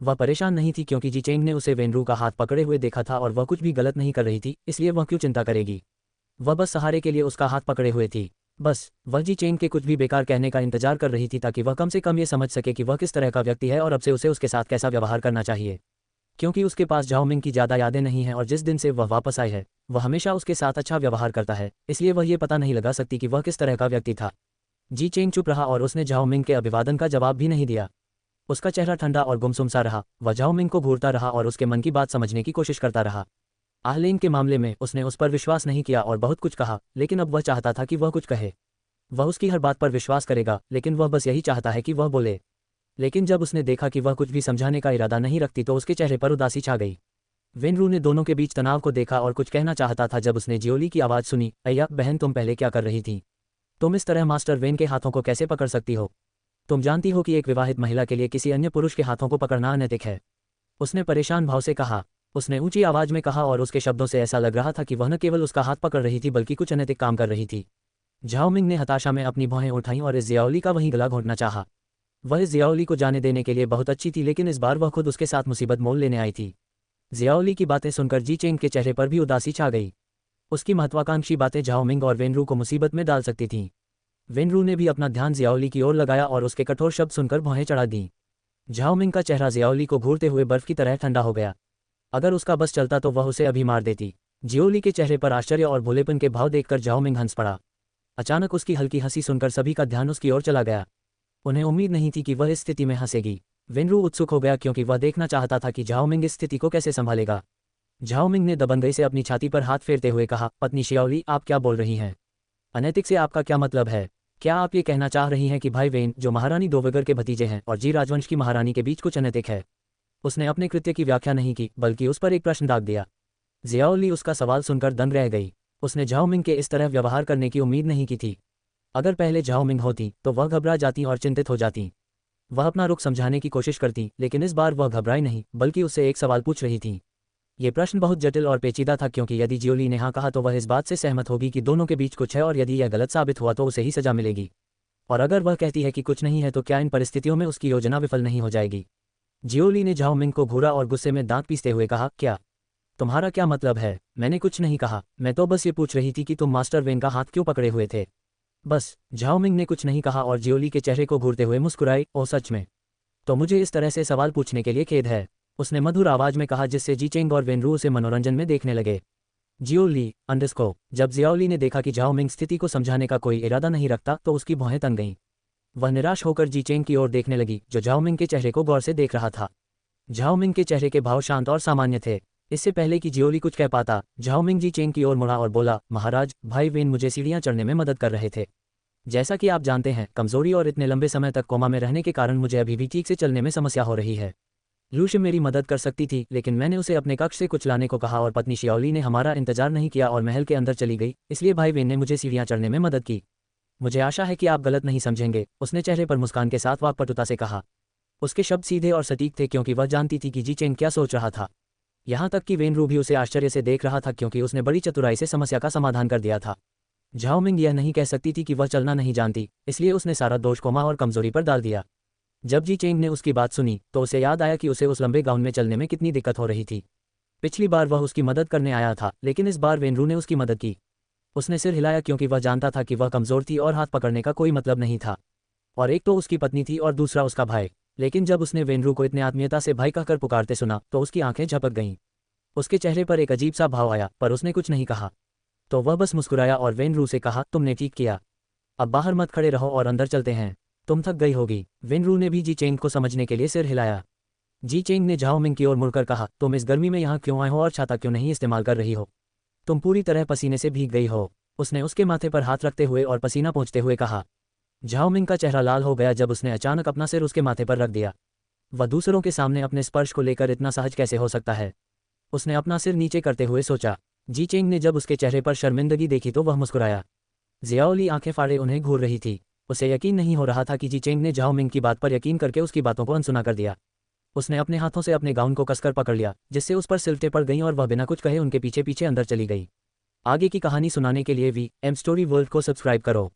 वह परेशान नहीं थी, क्योंकि जी चेंग ने उसे वेनरू का हाथ पकड़े हुए देखा था और वह कुछ भी गलत नहीं कर रही थी, इसलिए वह क्यों चिंता करेगी। वह बस सहारे के लिए उसका हाथ पकड़े हुए थी। बस वह जी चेंग के कुछ भी बेकार कहने का इंतजार कर रही थी, ताकि वह कम से कम ये समझ सके कि वह किस तरह का व्यक्ति है और अब से उसे उसके साथ कैसा व्यवहार करना चाहिए। क्योंकि उसके पास झाओमिंग की ज़्यादा यादें नहीं हैं और जिस दिन से वह वापस आई है, वह हमेशा उसके साथ अच्छा व्यवहार करता है, इसलिए वह ये पता नहीं लगा सकती कि वह किस तरह का व्यक्ति था। जी चेंग चुप रहा और उसने झाओमिंग के अभिवादन का जवाब भी नहीं दिया। उसका चेहरा ठंडा और गुमसुम सा रहा। वह झाओमिंग को घूरता रहा और उसके मन की बात समझने की कोशिश करता रहा। आहलेन के मामले में उसने उस पर विश्वास नहीं किया और बहुत कुछ कहा, लेकिन अब वह चाहता था कि वह कुछ कहे। वह उसकी हर बात पर विश्वास करेगा, लेकिन वह बस यही चाहता है कि वह बोले। लेकिन जब उसने देखा कि वह कुछ भी समझाने का इरादा नहीं रखती तो उसके चेहरे पर उदासी छा गई। वेनरू ने दोनों के बीच तनाव को देखा और कुछ कहना चाहता था जब उसने जियोली की आवाज़ सुनी। अय्या बहन, तुम पहले क्या कर रही थी? तुम इस तरह मास्टर वेन के हाथों को कैसे पकड़ सकती हो? तुम जानती हो कि एक विवाहित महिला के लिए किसी अन्य पुरुष के हाथों को पकड़ना अनैतिक है। उसने परेशान भाव से कहा। उसने ऊंची आवाज़ में कहा और उसके शब्दों से ऐसा लग रहा था कि वह न केवल उसका हाथ पकड़ रही थी बल्कि कुछ अनैतिक काम कर रही थी। झाओमिंग ने हताशा में अपनी भौहें उठाईं और इस जियाओली का वहीं गला घोंटना चाहा। वह इस जियाओली को जाने देने के लिए बहुत अच्छी थी, लेकिन इस बार वह खुद उसके साथ मुसीबत मोल लेने आई थी। जियाओली की बातें सुनकर जी चेंग के चेहरे पर भी उदासी छा गई। उसकी महत्वाकांक्षी बातें झाओमिंग और वेनरू को मुसीबत में डाल सकती थीं। वेनरू ने भी अपना ध्यान जियाओली की ओर लगाया और उसके कठोर शब्द सुनकर भौहें चढ़ा दीं। झाओमिंग का चेहरा जियाओली को घूरते हुए बर्फ की तरह ठंडा हो गया। अगर उसका बस चलता तो वह उसे अभी मार देती। जियोली के चेहरे पर आश्चर्य और भोलेपन के भाव देखकर झाओमिंग हंस पड़ा। अचानक उसकी हल्की हंसी सुनकर सभी का ध्यान उसकी ओर चला गया। उन्हें उम्मीद नहीं थी कि वह इस स्थिति में हंसेगी। वेनरू उत्सुक हो गया, क्योंकि वह देखना चाहता था कि झाओमिंग इस स्थिति को कैसे संभालेगा। झाओमिंग ने दबंगई से अपनी छाती पर हाथ फेरते हुए कहा, पत्नी शियाओली, आप क्या बोल रही हैं? अनैतिक से आपका क्या मतलब है? क्या आप ये कहना चाह रही हैं कि भाई वेन, जो महारानी दोवगर के भतीजे हैं, और जी राजवंश की महारानी के बीच कुछ अनैतिक है? उसने अपने कृत्य की व्याख्या नहीं की, बल्कि उस पर एक प्रश्न दाग दिया। जियाओली उसका सवाल सुनकर दंग रह गई। उसने झाओमिंग के इस तरह व्यवहार करने की उम्मीद नहीं की थी। अगर पहले झाओमिंग होती तो वह घबरा जाती और चिंतित हो जाती। वह अपना रुख समझाने की कोशिश करती, लेकिन इस बार वह घबराई नहीं, बल्कि उससे एक सवाल पूछ रही थी। ये प्रश्न बहुत जटिल और पेचीदा था, क्योंकि यदि जियोली ने हाँ कहा तो वह इस बात से सहमत होगी कि दोनों के बीच कुछ है, और यदि यह गलत साबित हुआ तो उसे ही सजा मिलेगी। और अगर वह कहती है कि कुछ नहीं है, तो क्या इन परिस्थितियों में उसकी योजना विफल नहीं हो जाएगी? जियोली ने झाओमिंग को घूरा और गुस्से में दांत पीसते हुए कहा, क्या? तुम्हारा क्या मतलब है? मैंने कुछ नहीं कहा, मैं तो बस ये पूछ रही थी कि तुम मास्टर वेन का हाथ क्यों पकड़े हुए थे। बस। झाओमिंग ने कुछ नहीं कहा और जियोली के चेहरे को घूरते हुए मुस्कुराई। ओ सच में? तो मुझे इस तरह से सवाल पूछने के लिए खेद है, उसने मधुर आवाज में कहा, जिससे जी चेंग और वेनरू उसे मनोरंजन में देखने लगे। जियोली अंडरस्को। जब जियाओली ने देखा कि झाओमिंग स्थिति को समझाने का कोई इरादा नहीं रखता तो उसकी भौहें तन गईं। वह निराश होकर जी चेंग की ओर देखने लगी, जो झाओमिंग के चेहरे को गौर से देख रहा था। झाओमिंग के चेहरे के भाव शांत और सामान्य थे। इससे पहले कि जियोली कुछ कह पाता, झाओमिंग जी चेंग की ओर मुड़ा और बोला, महाराज, भाई वेन मुझे सीढ़ियां चढ़ने में मदद कर रहे थे। जैसा कि आप जानते हैं, कमजोरी और इतने लंबे समय तक कोमा में रहने के कारण मुझे अभी भी ठीक से चलने में समस्या हो रही है। लूशि मेरी मदद कर सकती थी, लेकिन मैंने उसे अपने कक्ष से कुछ लाने को कहा और पत्नी शियाओली ने हमारा इंतजार नहीं किया और महल के अंदर चली गई, इसलिए भाई वेन ने मुझे सीढ़ियां चढ़ने में मदद की। मुझे आशा है कि आप गलत नहीं समझेंगे, उसने चेहरे पर मुस्कान के साथ वाकपटुता से कहा। उसके शब्द सीधे और सटीक थे, क्योंकि वह जानती थी कि जी चेंग क्या सोच रहा था। यहाँ तक कि वेनरू भी उसे आश्चर्य से देख रहा था क्योंकि उसने बड़ी चतुराई से समस्या का समाधान कर दिया था। झाओ मिंग यह नहीं कह सकती थी कि वह चलना नहीं जानती, इसलिए उसने सारा दोष कोमा और कमजोरी पर डाल दिया। जब जी चेंग ने उसकी बात सुनी तो उसे याद आया कि उसे उस लंबे गाउन में चलने में कितनी दिक्कत हो रही थी। पिछली बार वह उसकी मदद करने आया था, लेकिन इस बार वेनरू ने उसकी मदद की। उसने सिर हिलाया क्योंकि वह जानता था कि वह कमजोर थी और हाथ पकड़ने का कोई मतलब नहीं था। और एक तो उसकी पत्नी थी और दूसरा उसका भाई। लेकिन जब उसने वेनरू को इतने आत्मीयता से भाई कहकर पुकारते सुना तो उसकी आंखें झपक गईं। उसके चेहरे पर एक अजीब सा भाव आया, पर उसने कुछ नहीं कहा। तो वह बस मुस्कुराया और वेनरू से कहा, तुमने ठीक किया। अब बाहर मत खड़े रहो और अंदर चलते हैं, तुम थक गई होगी। वेनरू ने भी जी चेंग को समझने के लिए सिर हिलाया। जी चेंग ने झाओ मिंग की ओर मुड़कर कहा, तुम इस गर्मी में यहाँ क्यों आए हो और छाता क्यों नहीं इस्तेमाल कर रही हो? तुम पूरी तरह पसीने से भीग गई हो। उसने उसके माथे पर हाथ रखते हुए और पसीना पोंछते हुए कहा। झाओ मिंग का चेहरा लाल हो गया जब उसने अचानक अपना सिर उसके माथे पर रख दिया। वह दूसरों के सामने अपने स्पर्श को लेकर इतना सहज कैसे हो सकता है? उसने अपना सिर नीचे करते हुए सोचा। जी चेंग ने जब उसके चेहरे पर शर्मिंदगी देखी तो वह मुस्कुराया। जियाओली आंखें फाड़े उन्हें घूर रही थी। उसे यकीन नहीं हो रहा था कि जी चेंग ने झाओ मिंग की बात पर यकीन करके उसकी बातों को अनसुना कर दिया। उसने अपने हाथों से अपने गाउन को कसकर पकड़ लिया, जिससे उस पर सिलटे पड़ गईं और वह बिना कुछ कहे उनके पीछे पीछे अंदर चली गई। आगे की कहानी सुनाने के लिए वी एम स्टोरी वर्ल्ड को सब्सक्राइब करो।